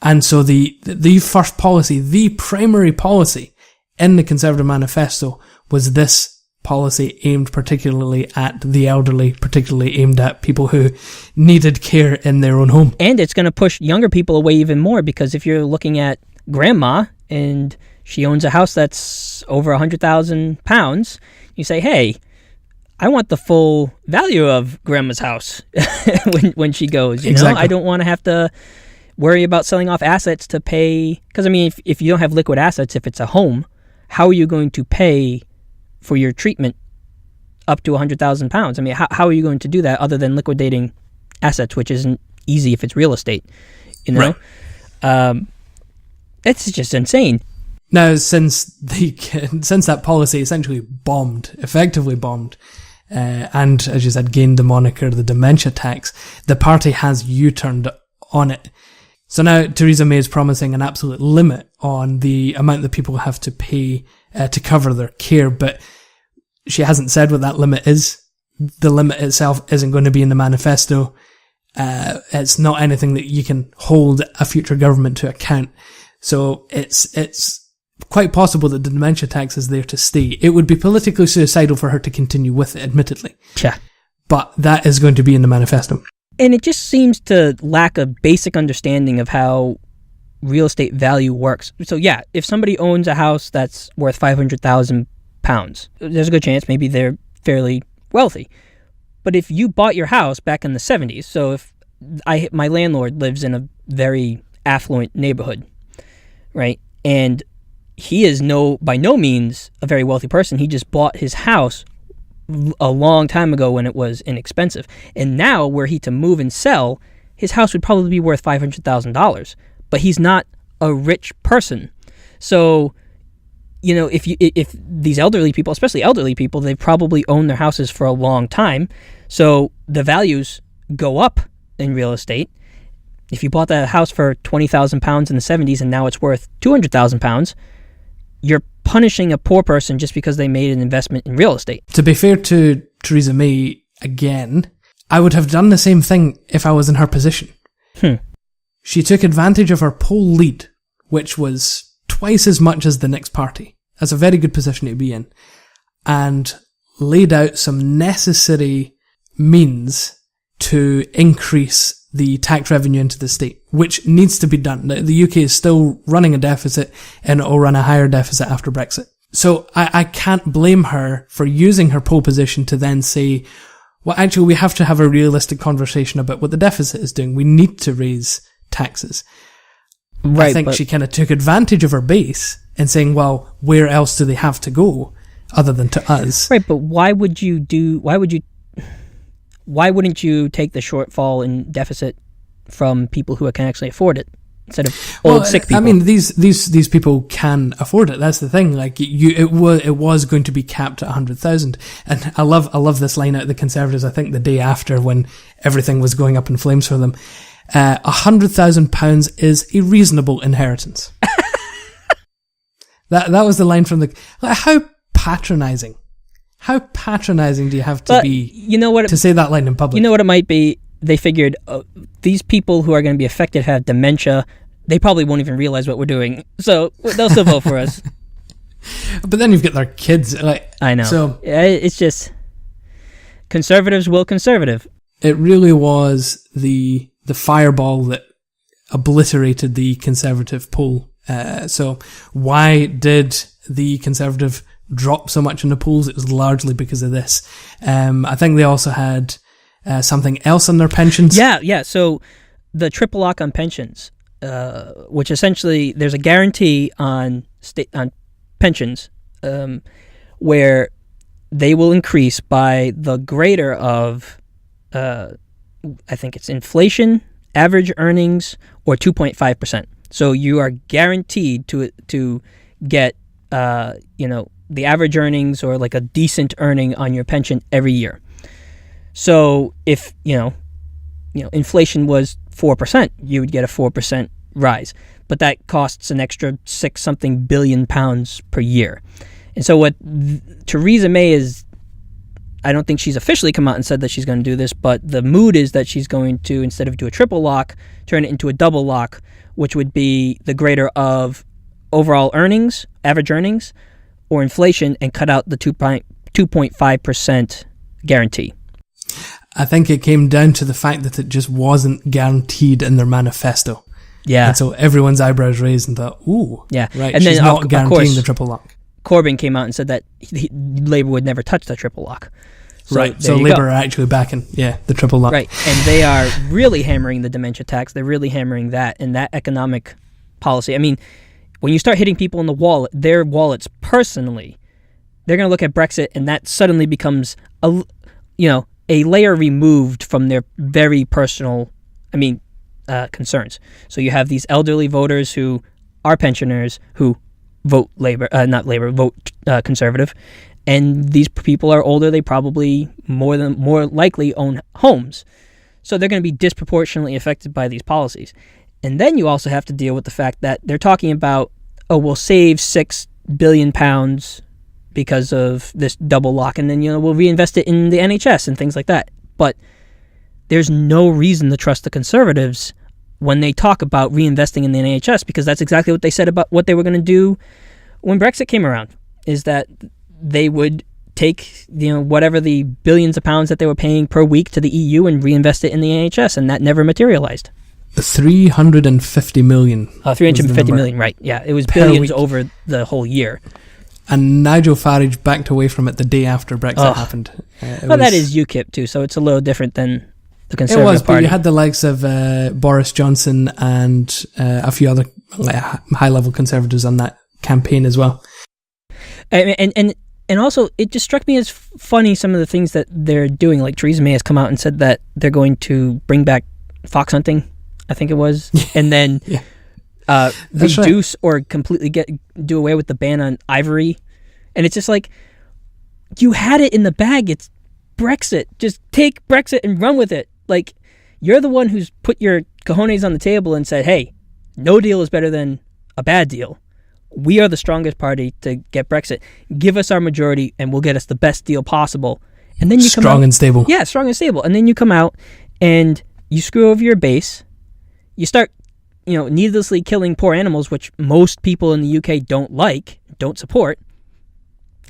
And so the first policy, the primary policy in the Conservative Manifesto was this policy aimed particularly at the elderly, particularly aimed at people who needed care in their own home. And it's going to push younger people away even more, because if you're looking at grandma and she owns a house that's over £100,000, you say, hey, I want the full value of grandma's house when she goes. You know, I don't want to have to worry about selling off assets to pay. Because, I mean, if you don't have liquid assets, if it's a home, how are you going to pay for your treatment up to £100,000? I mean, how are you going to do that other than liquidating assets, which isn't easy if it's real estate, you know? Right. It's just insane. Now, since that policy essentially effectively bombed, and as you said, gained the moniker the Dementia Tax, the party has U-turned on it. So now Theresa May is promising an absolute limit on the amount that people have to pay to cover their care, but she hasn't said what that limit is. The limit itself isn't going to be in the manifesto. It's not anything that you can hold a future government to account. So it's quite possible that the dementia tax is there to stay. It would be politically suicidal for her to continue with it, admittedly. Yeah. But that is going to be in the manifesto. And it just seems to lack a basic understanding of how real estate value works. So yeah, if somebody owns a house that's worth £500,000, there's a good chance maybe they're fairly wealthy. But if you bought your house back in the 70s, so if my landlord lives in a very affluent neighborhood, right? And he is by no means a very wealthy person. He just bought his house a long time ago when it was inexpensive. And now, were he to move and sell, his house would probably be worth $500,000. But he's not a rich person. So, you know, if these elderly people, especially elderly people, they've probably owned their houses for a long time. So the values go up in real estate. If you bought that house for £20,000 in the 70s and now it's worth £200,000, you're punishing a poor person just because they made an investment in real estate. To be fair to Theresa May, again, I would have done the same thing if I was in her position. She took advantage of her poll lead, which was twice as much as the next party. That's a very good position to be in. And laid out some necessary means to increase the tax revenue into the state, which needs to be done. The UK is still running a deficit, and it will run a higher deficit after Brexit. So I can't blame her for using her pole position to then say, well, actually, we have to have a realistic conversation about what the deficit is doing. We need to raise taxes. Right, I think she kind of took advantage of her base and saying, well, where else do they have to go other than to us? Right, but why wouldn't you take the shortfall in deficit from people who can actually afford it instead of old sick people? I mean, these people can afford it. That's the thing. Like it was going to be capped at 100,000, and I love this line out of the Conservatives. I think the day after, when everything was going up in flames for them, £100,000 is a reasonable inheritance. That was the line from the. How patronising. How patronising do you have to be to say that line in public? You know what it might be? They figured these people who are going to be affected have dementia. They probably won't even realize what we're doing. So they'll still vote for us. But then you've got their kids. I know. So it's just conservatives will conservative. It really was the fireball that obliterated the Conservative poll. So why did the Conservative drop so much in the polls? It was largely because of this. I think they also had something else on their pensions. Yeah. So the triple lock on pensions, which essentially there's a guarantee on pensions, where they will increase by the greater of, I think it's inflation, average earnings, or 2.5%. So you are guaranteed to get, the average earnings or like a decent earning on your pension every year. So if, inflation was 4%, you would get a 4% rise. But that costs an extra £6-something billion per year. And so what Theresa May is, I don't think she's officially come out and said that she's going to do this, but the mood is that she's going to, instead of do a triple lock, turn it into a double lock, which would be the greater of overall earnings, average earnings, or inflation, and cut out the 2.5% guarantee. I think it came down to the fact that it just wasn't guaranteed in their manifesto. Yeah. And so everyone's eyebrows raised and thought, ooh, yeah. Right, and she's then, not of guaranteeing course, the triple lock. Corbyn came out and said that Labour would never touch the triple lock. So Labour are actually backing, the triple lock. Right, and they are really hammering the dementia tax. They're really hammering that and that economic policy. I mean, when you start hitting people in their wallets personally, they're going to look at Brexit, and that suddenly becomes a layer removed from their very personal, concerns. So you have these elderly voters who are pensioners who vote vote Conservative, and these people are older. They probably more likely own homes, so they're going to be disproportionately affected by these policies. And then you also have to deal with the fact that they're talking about, we'll save £6 billion because of this double lock, and then we'll reinvest it in the NHS and things like that. But there's no reason to trust the Conservatives when they talk about reinvesting in the NHS, because that's exactly what they said about what they were going to do when Brexit came around, is that they would take whatever the billions of pounds that they were paying per week to the EU and reinvest it in the NHS, and that never materialized. 350 million. 350 million, right. Yeah, it was billions over the whole year. And Nigel Farage backed away from it the day after Brexit happened. That is UKIP too, so it's a little different than the Conservative Party. It was, but you had the likes of Boris Johnson and a few other high-level Conservatives on that campaign as well. And also, it just struck me as funny, some of the things that they're doing. Like Theresa May has come out and said that they're going to bring back fox hunting, I think it was, and then reduce or completely do away with the ban on ivory. And it's just like, you had it in the bag. It's Brexit. Just take Brexit and run with it. Like, you're the one who's put your cojones on the table and said, hey, no deal is better than a bad deal. We are the strongest party to get Brexit. Give us our majority and we'll get us the best deal possible. And then you come out, strong and stable. Yeah, strong and stable. And then you come out and you screw over your base. You start, needlessly killing poor animals, which most people in the UK don't support.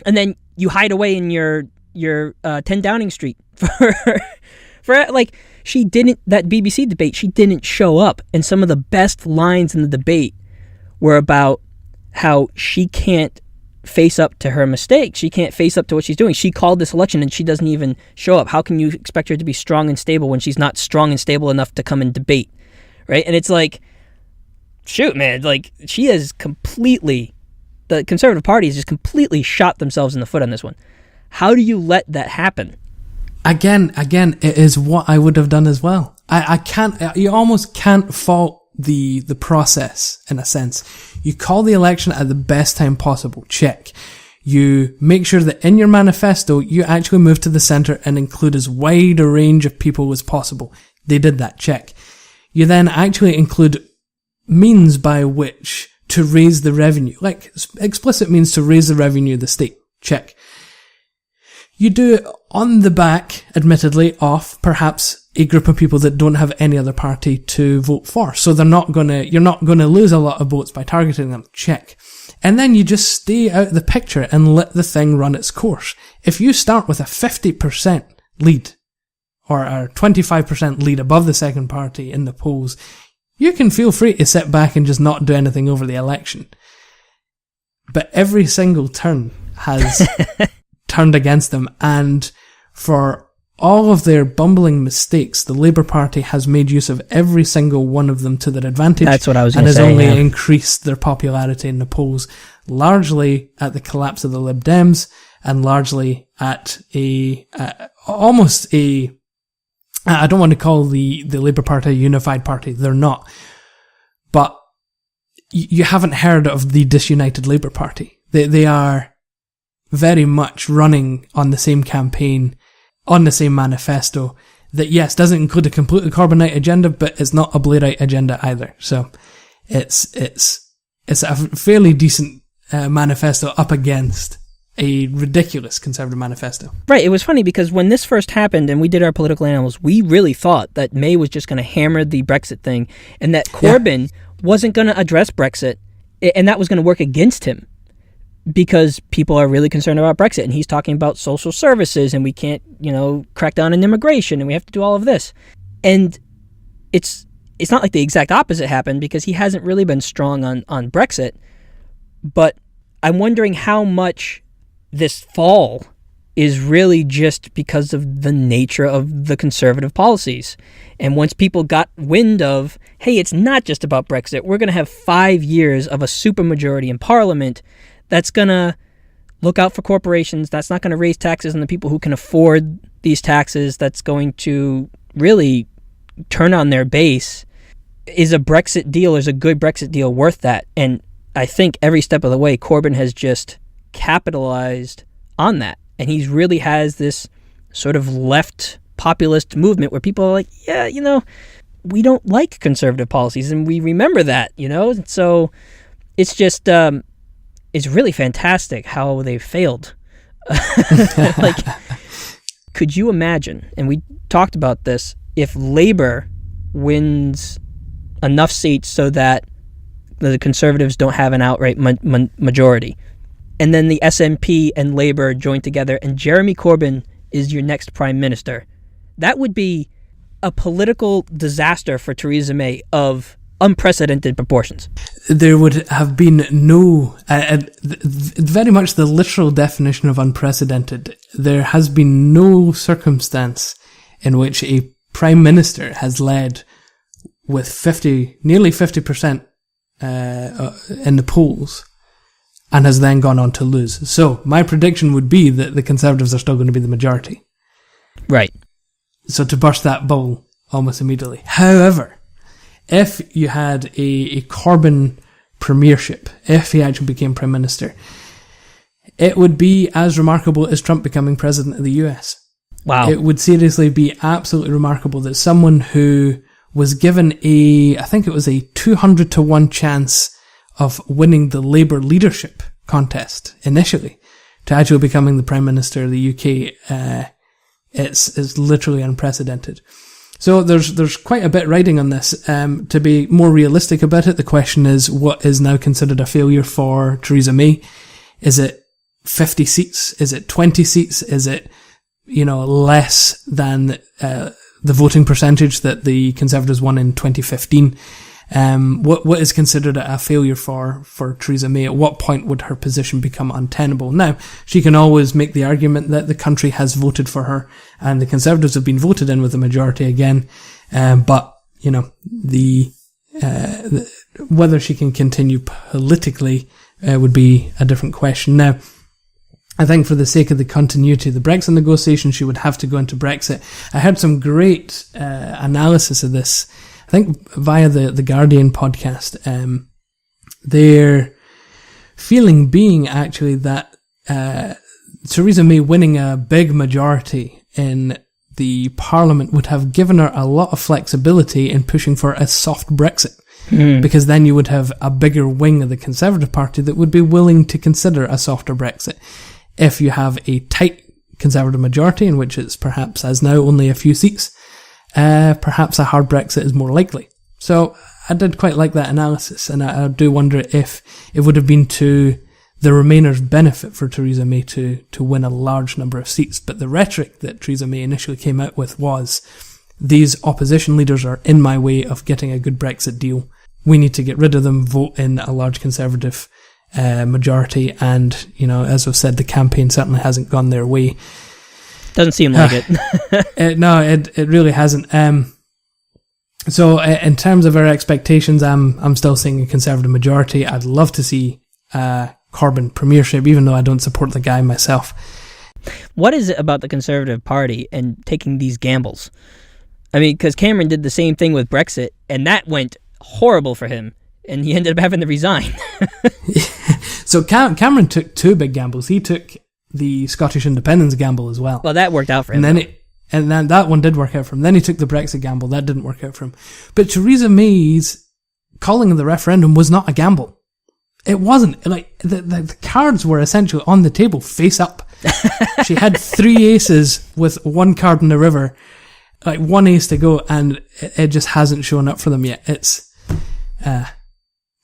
And then you hide away in your 10 Downing Street for like, that BBC debate, she didn't show up. And some of the best lines in the debate were about how she can't face up to her mistakes. She can't face up to what she's doing. She called this election and she doesn't even show up. How can you expect her to be strong and stable when she's not strong and stable enough to come and debate? Right? And it's like, shoot, man, like, the Conservative Party has just completely shot themselves in the foot on this one. How do you let that happen? Again, it is what I would have done as well. I can't, you almost can't fault the process, in a sense. You call the election at the best time possible. Check. You make sure that in your manifesto, you actually move to the centre and include as wide a range of people as possible. They did that. Check. You then actually include means by which to raise the revenue, like explicit means to raise the revenue of the state. Check. You do it on the back, admittedly, of perhaps a group of people that don't have any other party to vote for. So you're not gonna lose a lot of votes by targeting them. Check. And then you just stay out of the picture and let the thing run its course. If you start with a 50% lead, or a 25% lead above the second party in the polls, you can feel free to sit back and just not do anything over the election. But every single turn has turned against them, and for all of their bumbling mistakes, the Labour Party has made use of every single one of them to their advantage. That's what I was going to say. And has only increased their popularity in the polls. largely at the collapse of the Lib Dems and largely at almost a, I don't want to call the Labour Party a unified party. They're not. But you haven't heard of the disunited Labour Party. They are very much running on the same campaign, on the same manifesto that, yes, doesn't include a completely Corbynite agenda, but it's not a Blairite agenda either. So it's a fairly decent manifesto up against a ridiculous Conservative manifesto. Right. It was funny because when this first happened and we did our political analysis, we really thought that May was just going to hammer the Brexit thing and that Corbyn wasn't going to address Brexit, and that was going to work against him because people are really concerned about Brexit, and he's talking about social services, and we can't, crack down on immigration, and we have to do all of this. And it's not like the exact opposite happened because he hasn't really been strong on Brexit, but I'm wondering how much this fall is really just because of the nature of the Conservative policies. And once people got wind of, hey, it's not just about Brexit, we're going to have 5 years of a supermajority in Parliament that's going to look out for corporations, that's not going to raise taxes on the people who can afford these taxes, that's going to really turn on their base. Is a Brexit deal, is a good Brexit deal worth that? And I think every step of the way, Corbyn has just capitalized on that. And he really has this sort of left populist movement where people are like, yeah, we don't like Conservative policies, and we remember that, So it's just, it's really fantastic how they failed. Could you imagine, and we talked about this, if Labour wins enough seats so that the Conservatives don't have an outright majority, and then the SNP and Labour join together, and Jeremy Corbyn is your next Prime Minister? That would be a political disaster for Theresa May of unprecedented proportions. There would have been no, very much the literal definition of unprecedented. There has been no circumstance in which a Prime Minister has led with nearly 50% in the polls and has then gone on to lose. So my prediction would be that the Conservatives are still going to be the majority. Right. So to burst that bubble almost immediately. However, if you had a Corbyn premiership, if he actually became Prime Minister, it would be as remarkable as Trump becoming President of the US. Wow. It would seriously be absolutely remarkable that someone who was given I think it was a 200-1 chance of winning the Labour leadership contest initially to actually becoming the Prime Minister of the UK, it's literally unprecedented. So there's quite a bit riding on this. To be more realistic about it, the question is, what is now considered a failure for Theresa May? Is it 50 seats? Is it 20 seats? Is it, less than the voting percentage that the Conservatives won in 2015? What is considered a failure for Theresa May? At what point would her position become untenable? Now, she can always make the argument that the country has voted for her and the Conservatives have been voted in with a majority again. But, whether she can continue politically would be a different question. Now, I think for the sake of the continuity of the Brexit negotiations, she would have to go into Brexit. I heard some great analysis of this, I think via the Guardian podcast. Their feeling being actually that Theresa May winning a big majority in the Parliament would have given her a lot of flexibility in pushing for a soft Brexit. Because then you would have a bigger wing of the Conservative Party that would be willing to consider a softer Brexit. If you have a tight Conservative majority, in which it's perhaps as now only a few seats, perhaps a hard Brexit is more likely. So I did quite like that analysis, and I do wonder if it would have been to the Remainers' benefit for Theresa May to win a large number of seats. But the rhetoric that Theresa May initially came out with was, these opposition leaders are in my way of getting a good Brexit deal. We need to get rid of them, vote in a large Conservative majority, and, as I've said, the campaign certainly hasn't gone their way. Doesn't seem like it. No, it really hasn't. So in terms of our expectations, I'm still seeing a Conservative majority. I'd love to see Corbyn premiership, even though I don't support the guy myself. What is it about the Conservative Party and taking these gambles? I mean, because Cameron did the same thing with Brexit, and that went horrible for him, and he ended up having to resign. So Cameron took two big gambles. He took the Scottish independence gamble as well. Well, that worked out for him. And then that one did work out for him. Then he took the Brexit gamble. That didn't work out for him. But Theresa May's calling of the referendum was not a gamble. It wasn't. Like, the cards were essentially on the table, face up. She had 3 aces with 1 card in the river, like 1 ace to go, and it just hasn't shown up for them yet. It's,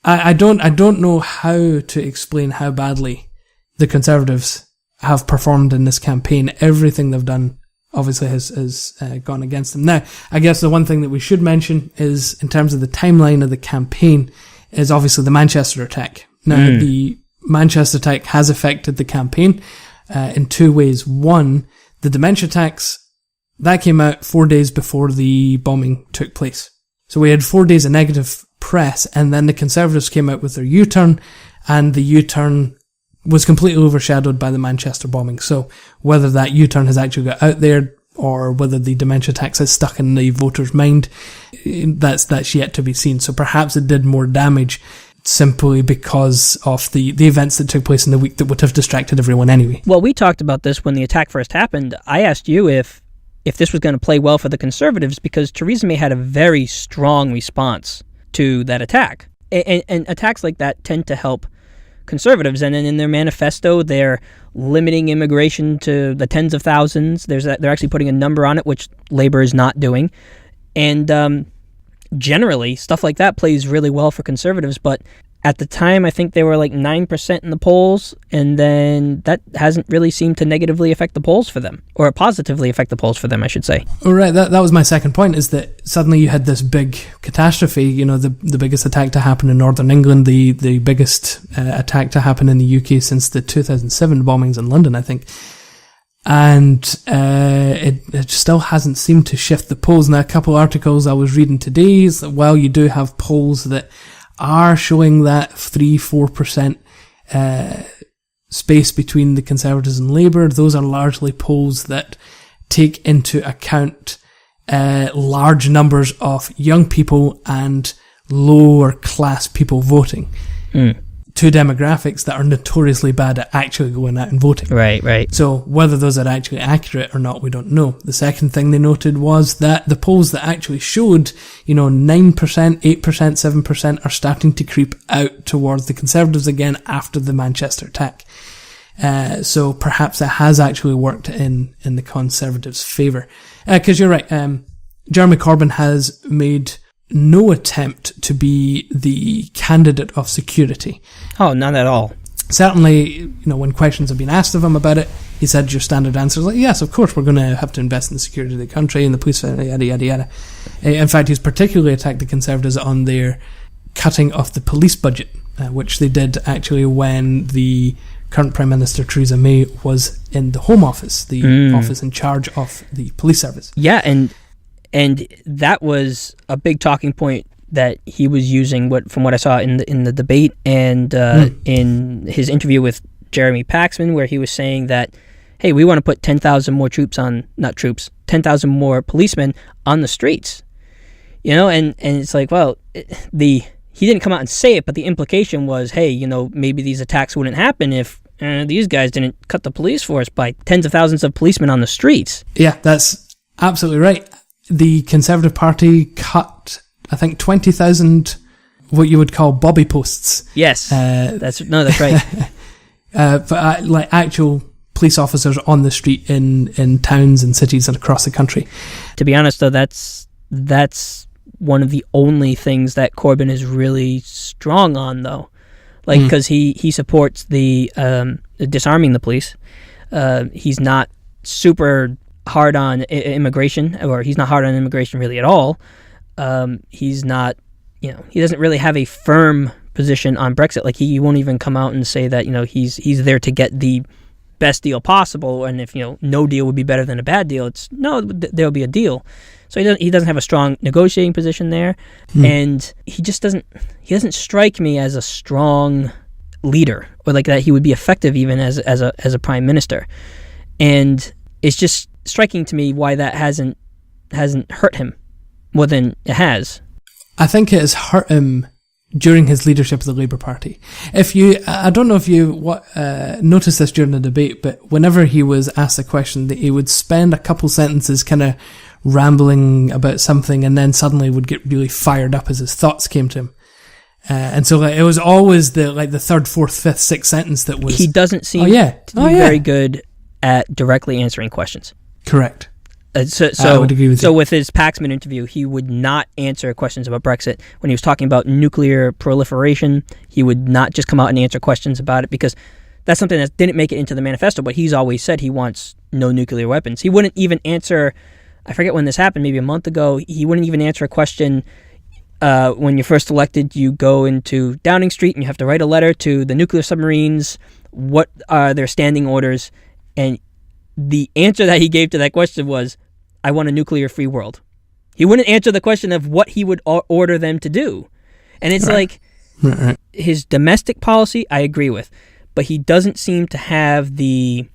I don't know how to explain how badly the Conservatives have performed in this campaign. Everything they've done obviously has gone against them. Now, I guess the one thing that we should mention is, in terms of the timeline of the campaign, is obviously the Manchester attack. Now, the Manchester attack has affected the campaign in 2 ways. One, the Dementia Tax, that came out 4 days before the bombing took place. So we had 4 days of negative press, and then the Conservatives came out with their U-turn, and the U-turn was completely overshadowed by the Manchester bombing. So whether that U-turn has actually got out there, or whether the Dementia Tax is stuck in the voters' mind, that's yet to be seen. So perhaps it did more damage simply because of the events that took place in the week that would have distracted everyone anyway. Well, we talked about this when the attack first happened. I asked you if this was going to play well for the Conservatives, because Theresa May had a very strong response to that attack. And attacks like that tend to help Conservatives. And then in their manifesto, they're limiting immigration to the tens of thousands. They're actually putting a number on it, which Labour is not doing. And generally, stuff like that plays really well for Conservatives. But at the time, I think they were like 9% in the polls, and then that hasn't really seemed to negatively affect the polls for them, or positively affect the polls for them, I should say. All right, that was my second point, is that suddenly you had this big catastrophe, you know, the biggest attack to happen in Northern England, the biggest attack to happen in the UK since the 2007 bombings in London, I think. And it still hasn't seemed to shift the polls. Now, a couple of articles I was reading today is that while you do have polls that are showing that 3-4% space between the Conservatives and Labour, those are largely polls that take into account large numbers of young people and lower class people voting. Two demographics that are notoriously bad at actually going out and voting. Right. So whether those are actually accurate or not, we don't know. The second thing they noted was that the polls that actually showed, 9%, 8%, 7% are starting to creep out towards the Conservatives again after the Manchester attack. So perhaps it has actually worked in the Conservatives' favour. Because you're right, Jeremy Corbyn has made no attempt to be the candidate of security. Oh, not at all. Certainly, when questions have been asked of him about it, he said your standard answer is like, yes, of course, we're going to have to invest in the security of the country and the police, yada, yada, yada. In fact, he's particularly attacked the Conservatives on their cutting of the police budget, which they did actually when the current Prime Minister Theresa May was in the Home Office, the office in charge of the police service. Yeah, and that was a big talking point that he was using, from what I saw in the debate and in his interview with Jeremy Paxman, where he was saying that, hey, we want to put 10,000 more 10,000 more policemen on the streets. And it's like, well, he didn't come out and say it, but the implication was, hey, maybe these attacks wouldn't happen if these guys didn't cut the police force by tens of thousands of policemen on the streets. Yeah, that's absolutely right. The Conservative Party cut, I think, 20,000 what you would call bobby posts. Yes, that's right. Like actual police officers on the street in towns and cities and across the country. To be honest, though, that's one of the only things that Corbyn is really strong on, though. Like, because he supports the disarming the police. He's not super hard on immigration, or he's not hard on immigration really at all. He's not, he doesn't really have a firm position on Brexit. Like, he won't even come out and say that, he's there to get the best deal possible, and if, no deal would be better than a bad deal, there'll be a deal. So he doesn't have a strong negotiating position there, and he doesn't strike me as a strong leader, or like that he would be effective even as a prime minister. And it's just striking to me why that hasn't hurt him more than it has. I think it has hurt him during his leadership of the Labour Party. I don't know if you noticed this during the debate, but whenever he was asked a question, that he would spend a couple sentences kind of rambling about something, and then suddenly would get really fired up as his thoughts came to him. And so it was always the third, fourth, fifth, sixth sentence that was... He doesn't seem to be very good at directly answering questions. Correct. I would agree with you. So with his Paxman interview, he would not answer questions about Brexit. When he was talking about nuclear proliferation, he would not just come out and answer questions about it, because that's something that didn't make it into the manifesto, but he's always said he wants no nuclear weapons. He wouldn't even answer, I forget when this happened, maybe a month ago, he wouldn't even answer a question. When you're first elected, you go into Downing Street and you have to write a letter to the nuclear submarines. What are their standing orders? And the answer that he gave to that question was, I want a nuclear-free world. He wouldn't answer the question of what he would order them to do. And it's right. His domestic policy, I agree with, but he doesn't seem to have the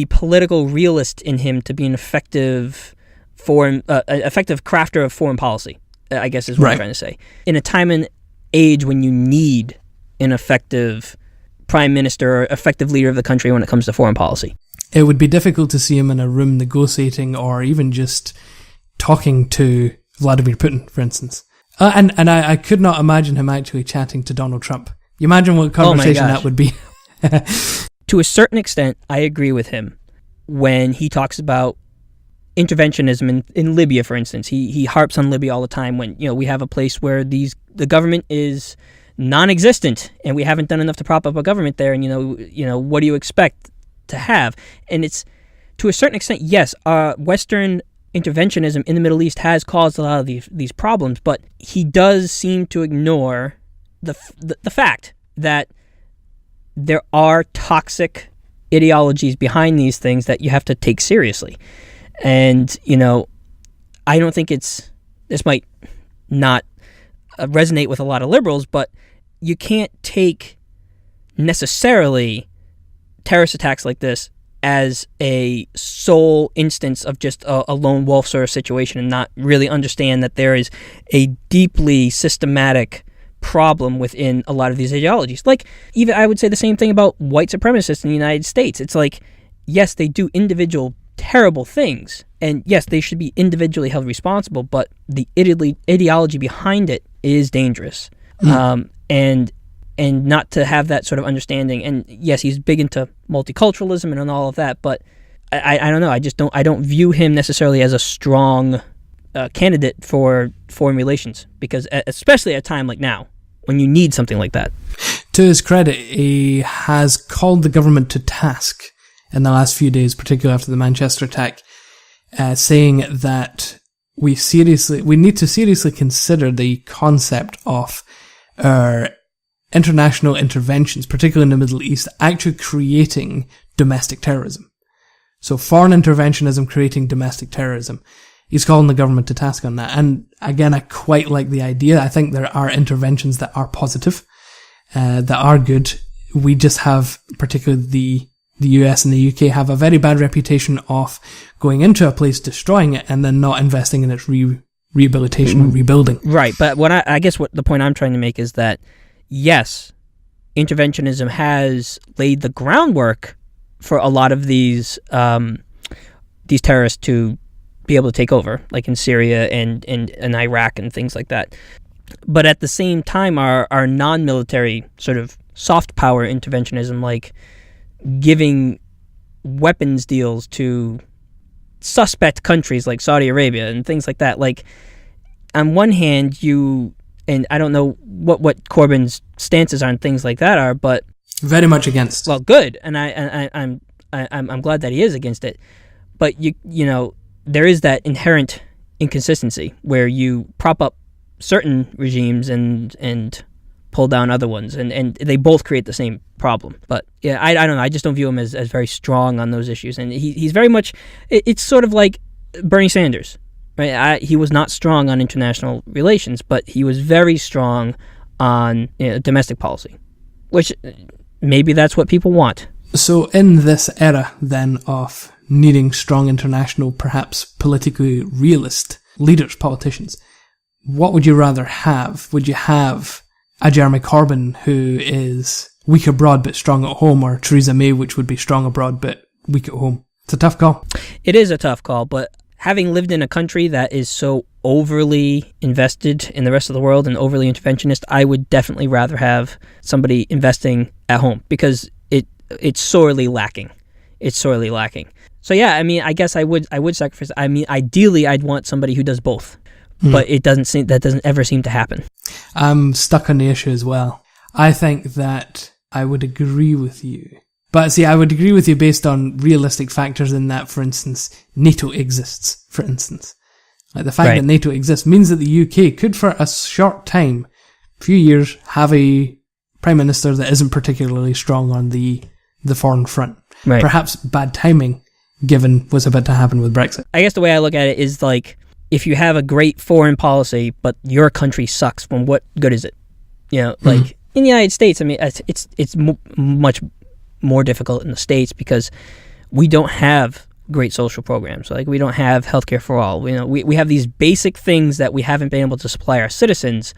political realist in him to be an effective crafter of foreign policy, I guess is what I'm trying to say. In a time and age when you need an effective prime minister or effective leader of the country when it comes to foreign policy. It would be difficult to see him in a room negotiating or even just talking to Vladimir Putin, for instance. And I could not imagine him actually chatting to Donald Trump. You imagine what conversation that would be. To a certain extent, I agree with him when he talks about interventionism in Libya, for instance. He harps on Libya all the time when we have a place where the government is non-existent and we haven't done enough to prop up a government there, and what do you expect to have? And it's, to a certain extent, yes, Western interventionism in the Middle East has caused a lot of these problems, but he does seem to ignore the fact that there are toxic ideologies behind these things that you have to take seriously. And, I don't think this might not resonate with a lot of liberals, but you can't take necessarily terrorist attacks like this as a sole instance of just a lone wolf sort of situation and not really understand that there is a deeply systematic problem within a lot of these ideologies. Like, even I would say the same thing about white supremacists in the United States. It's like, yes, they do individual terrible things, and yes, they should be individually held responsible, but the ideology behind it is dangerous. And not to have that sort of understanding. And yes, he's big into multiculturalism and all of that, but I don't know. I don't view him necessarily as a strong candidate for foreign relations, because especially at a time like now, when you need something like that. To his credit, he has called the government to task in the last few days, particularly after the Manchester attack, saying that we need to seriously consider the concept of international interventions, particularly in the Middle East, actually creating domestic terrorism. So foreign interventionism creating domestic terrorism. He's calling the government to task on that. And again, I quite like the idea. I think there are interventions that are positive, that are good. We just have, particularly the US and the UK, have a very bad reputation of going into a place, destroying it, and then not investing in its rehabilitation and rebuilding. Right, but I guess the point I'm trying to make is that, yes, interventionism has laid the groundwork for a lot of these terrorists to be able to take over, like in Syria and Iraq and things like that. But at the same time, our non-military sort of soft power interventionism, like giving weapons deals to suspect countries like Saudi Arabia and things like that. Like, on one hand, and I don't know what Corbyn's stances on things like that are, but very much against. Well, good, and I'm glad that he is against it. But there is that inherent inconsistency where you prop up certain regimes and pull down other ones, and they both create the same problem. But yeah, I don't know. I just don't view him as very strong on those issues, and he's very much. It's sort of like Bernie Sanders. Right, he was not strong on international relations, but he was very strong on domestic policy, which maybe that's what people want. So in this era then of needing strong international, perhaps politically realist leaders, politicians, what would you rather have? Would you have a Jeremy Corbyn who is weak abroad but strong at home, or Theresa May, which would be strong abroad but weak at home? It's a tough call. It is a tough call, but having lived in a country that is so overly invested in the rest of the world and overly interventionist, I would definitely rather have somebody investing at home, because it's sorely lacking. It's sorely lacking. So yeah, I mean, I guess I would sacrifice. I mean, ideally, I'd want somebody who does both, but that doesn't ever seem to happen. I'm stuck on the issue as well. I think that I would agree with you. But see, I would agree with you based on realistic factors in that, for instance, NATO exists, for instance. Like the fact that NATO exists means that the UK could, for a short time, few years, have a Prime Minister that isn't particularly strong on the foreign front. Right. Perhaps bad timing, given what's about to happen with Brexit. I guess the way I look at it is like, if you have a great foreign policy, but your country sucks, then what good is it? You know, like in the United States, I mean, it's much more difficult in the States because we don't have great social programs. Like, we don't have healthcare for all. You know, we have these basic things that we haven't been able to supply our citizens,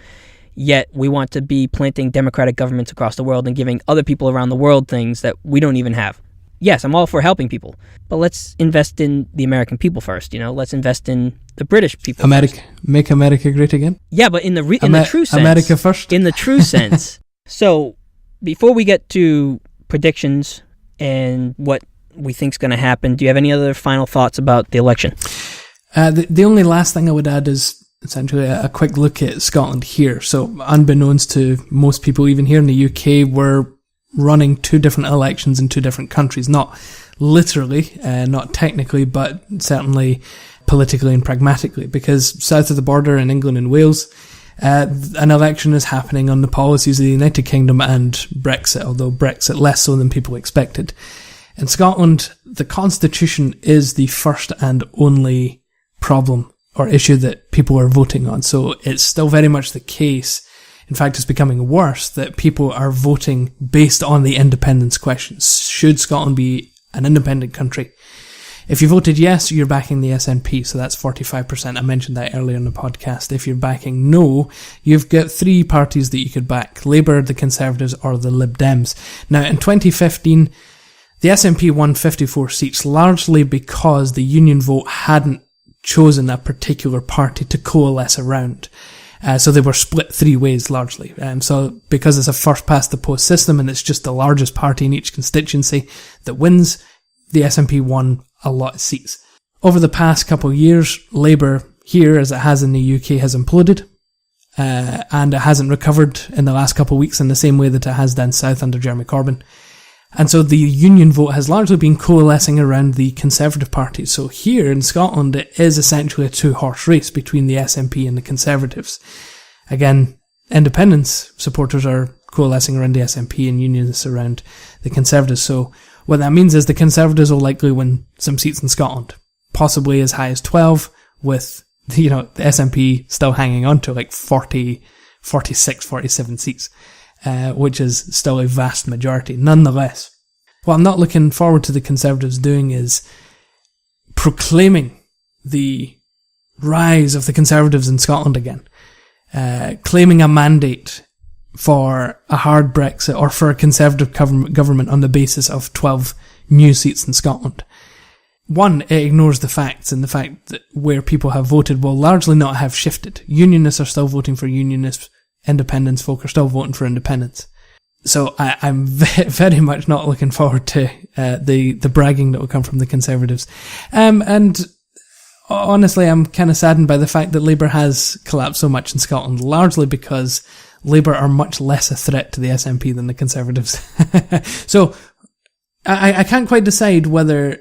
yet we want to be planting democratic governments across the world and giving other people around the world things that we don't even have. Yes, I'm all for helping people, but let's invest in the American people first. You know, let's invest in the British people. Make America great again. Yeah, but in the true sense. America first. In the true sense. So, before we get to predictions and what we think's going to happen, do you have any other final thoughts about the election? The only last thing I would add is essentially a quick look at Scotland here. So, unbeknownst to most people, even here in the UK, we're running two different elections in two different countries. Not literally, not technically, but certainly politically and pragmatically. Because south of the border in England and Wales, an election is happening on the policies of the United Kingdom and Brexit, although Brexit less so than people expected. In Scotland, the Constitution is the first and only problem or issue that people are voting on. So it's still very much the case. In fact, it's becoming worse that people are voting based on the independence question. Should Scotland be an independent country? If you voted yes, you're backing the SNP, so that's 45%. I mentioned that earlier in the podcast. If you're backing no, you've got three parties that you could back: Labour, the Conservatives, or the Lib Dems. Now, in 2015, the SNP won 54 seats, largely because the union vote hadn't chosen a particular party to coalesce around. So they were split three ways, largely. So because it's a first-past-the-post system and it's just the largest party in each constituency that wins, the SNP won a lot of seats. Over the past couple of years, Labour here, as it has in the UK, has imploded. And it hasn't recovered in the last couple of weeks in the same way that it has done south under Jeremy Corbyn. And so the union vote has largely been coalescing around the Conservative Party. So here in Scotland, it is essentially a two-horse race between the SNP and the Conservatives. Again, independence supporters are coalescing around the SNP and unionists around the Conservatives. So what that means is the Conservatives will likely win some seats in Scotland, possibly as high as 12, with, the SNP still hanging on to like 40, 46, 47 seats. Which is still a vast majority. Nonetheless, what I'm not looking forward to the Conservatives doing is proclaiming the rise of the Conservatives in Scotland again, claiming a mandate for a hard Brexit or for a Conservative government on the basis of 12 new seats in Scotland. One, it ignores the facts, and the fact that where people have voted will largely not have shifted. Unionists are still voting for unionists. Independence folk are still voting for independence. So I'm very much not looking forward to the bragging that will come from the Conservatives. And honestly, I'm kind of saddened by the fact that Labour has collapsed so much in Scotland, largely because Labour are much less a threat to the SNP than the Conservatives. So I can't quite decide whether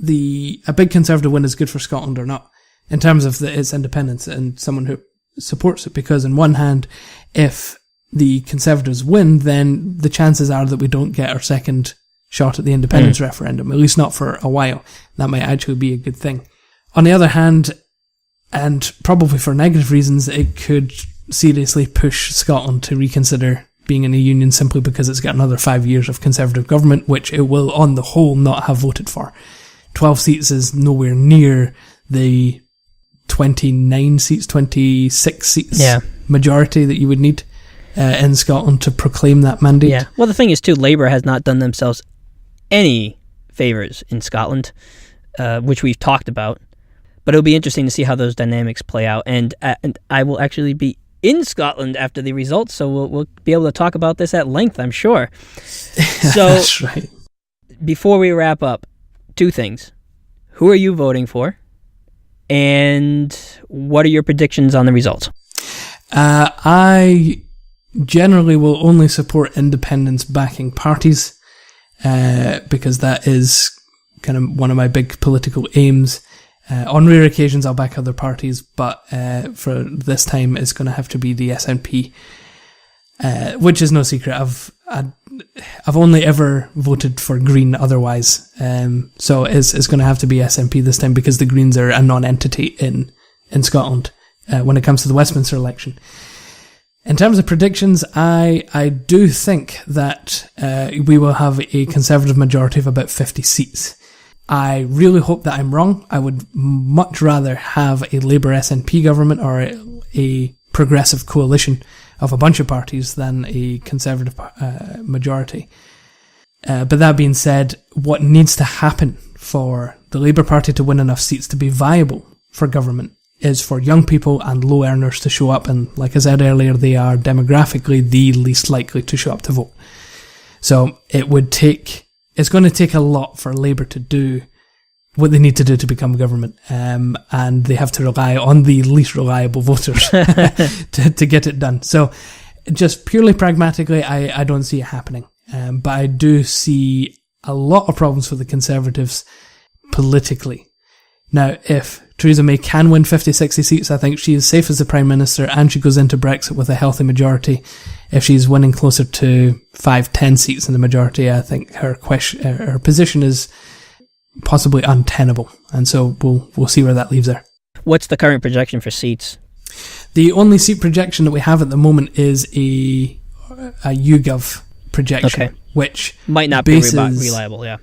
a big Conservative win is good for Scotland or not, in terms of its independence and someone who supports it, because on one hand, if the Conservatives win, then the chances are that we don't get our second shot at the independence referendum, at least not for a while. That might actually be a good thing. On the other hand, and probably for negative reasons, it could seriously push Scotland to reconsider being in a union simply because it's got another 5 years of Conservative government, which it will, on the whole, not have voted for. 12 seats is nowhere near the 26 seats majority that you would need in Scotland to proclaim that mandate. Yeah. Well, the thing is, too, Labour has not done themselves any favours in Scotland, which we've talked about. But it'll be interesting to see how those dynamics play out. And I will actually be in Scotland after the results, so we'll be able to talk about this at length, I'm sure. So, that's right. Before we wrap up, two things. Who are you voting for? And what are your predictions on the results? I generally will only support independents backing parties, because that is kind of one of my big political aims. On rare occasions, I'll back other parties, but for this time, it's going to have to be the SNP, which is no secret. I've only ever voted for Green otherwise, so it's going to have to be SNP this time because the Greens are a non-entity in Scotland when it comes to the Westminster election. In terms of predictions, I do think that we will have a Conservative majority of about 50 seats. I really hope that I'm wrong. I would much rather have a Labour SNP government or a progressive coalition of a bunch of parties than a Conservative majority. But that being said, what needs to happen for the Labour Party to win enough seats to be viable for government is for young people and low earners to show up. And like I said earlier, they are demographically the least likely to show up to vote. So it's going to take a lot for Labour to do what they need to do to become government, and they have to rely on the least reliable voters to get it done. So just purely pragmatically, I don't see it happening. But I do see a lot of problems for the Conservatives politically. Now, if Theresa May can win 50, 60 seats, I think she is safe as the Prime Minister and she goes into Brexit with a healthy majority. If she's winning closer to 5, 10 seats in the majority, I think her position is possibly untenable. And so we'll see where that leaves her. What's the current projection for seats? The only seat projection that we have at the moment is a YouGov projection, which might not be reliable, yeah.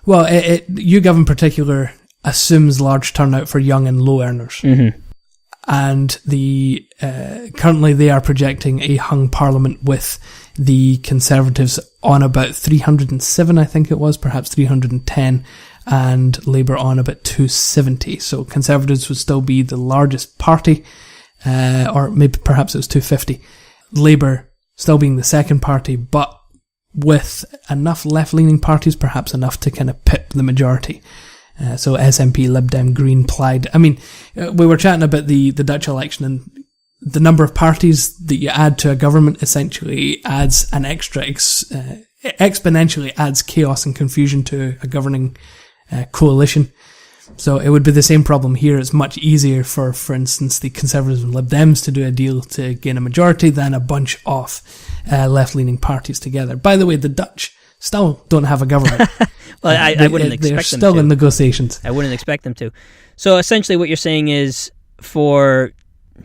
Well, YouGov in particular assumes large turnout for young and low earners. Mm-hmm. And currently they are projecting a hung parliament with the Conservatives on about 307, I think it was, perhaps 310, and Labour on about 270. So Conservatives would still be the largest party, or maybe perhaps it was 250. Labour still being the second party, but with enough left-leaning parties, perhaps enough to kind of pip the majority. So SNP, Lib Dem, Green, Plaid. I mean, we were chatting about the Dutch election, and the number of parties that you add to a government essentially adds an extra, exponentially adds chaos and confusion to a governing coalition. So it would be the same problem here. It's much easier for instance, the Conservatives and Lib Dems to do a deal to gain a majority than a bunch of left-leaning parties together. By the way, the Dutch still don't have a government. Well, I wouldn't expect them to. They're still in negotiations. I wouldn't expect them to. So essentially what you're saying is for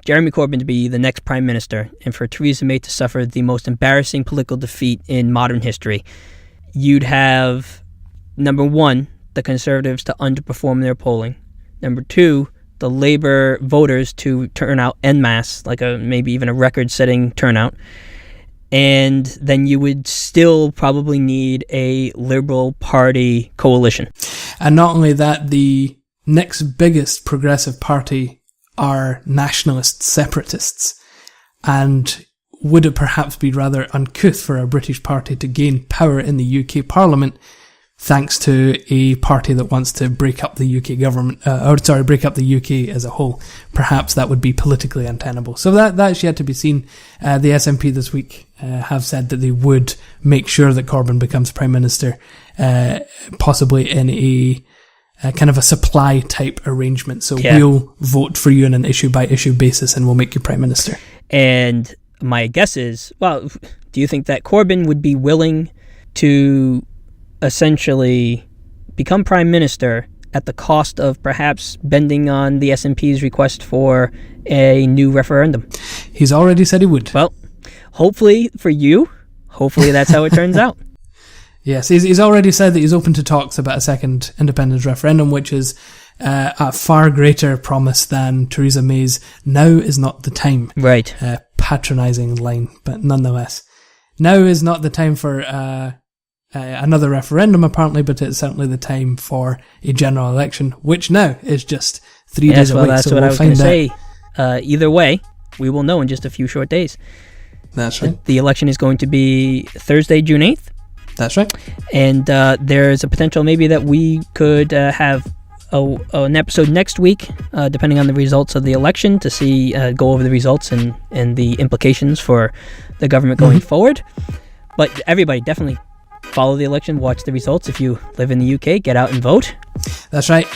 Jeremy Corbyn to be the next Prime Minister and for Theresa May to suffer the most embarrassing political defeat in modern history, you'd have, number one, the Conservatives to underperform their polling. Number two, the Labour voters to turn out en masse, like maybe even a record-setting turnout. And then you would still probably need a Liberal Party coalition. And not only that, the next biggest progressive party are nationalist separatists. And would it perhaps be rather uncouth for a British party to gain power in the UK Parliament thanks to a party that wants to break up the UK government, break up the UK as a whole? Perhaps that would be politically untenable. So that's yet to be seen. The SNP this week have said that they would make sure that Corbyn becomes Prime Minister, possibly in a kind of a supply type arrangement. So we'll vote for you on an issue by issue basis and we'll make you Prime Minister. And my guess is, well, do you think that Corbyn would be willing to essentially become Prime Minister at the cost of perhaps bending on the SNP's request for a new referendum? He's already said he would. Well, hopefully for you, hopefully that's how it turns out. Yes, he's already said that he's open to talks about a second independence referendum, which is a far greater promise than Theresa May's "now is not the time" Right. patronising line, but nonetheless. Now is not the time for another referendum, apparently, but it's certainly the time for a general election, which now is just 3 days away. That's so what we'll I was going to say. Either way, we will know in just a few short days. That's right. The election is going to be Thursday, June 8th. That's right. And there's a potential maybe that we could have an episode next week, depending on the results of the election, to see go over the results and the implications for the government going forward. But everybody definitely follow the election, watch the results. If you live in the UK, get out and vote. That's right.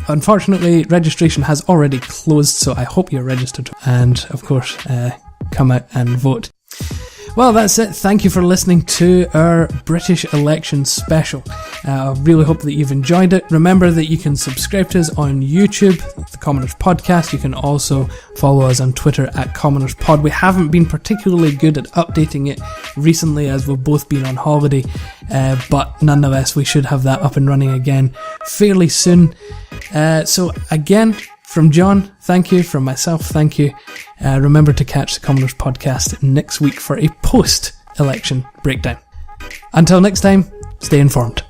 Unfortunately, registration has already closed, so I hope you're registered. And, of course, come out and vote. Well, that's it. Thank you for listening to our British election special. I really hope that you've enjoyed it. Remember that you can subscribe to us on YouTube, the Commoners Podcast. You can also follow us on Twitter at Commoners Pod. We haven't been particularly good at updating it recently as we've both been on holiday, but nonetheless, we should have that up and running again fairly soon. So again, from John, thank you. From myself, thank you. Remember to catch the Commoners Podcast next week for a post-election breakdown. Until next time, stay informed.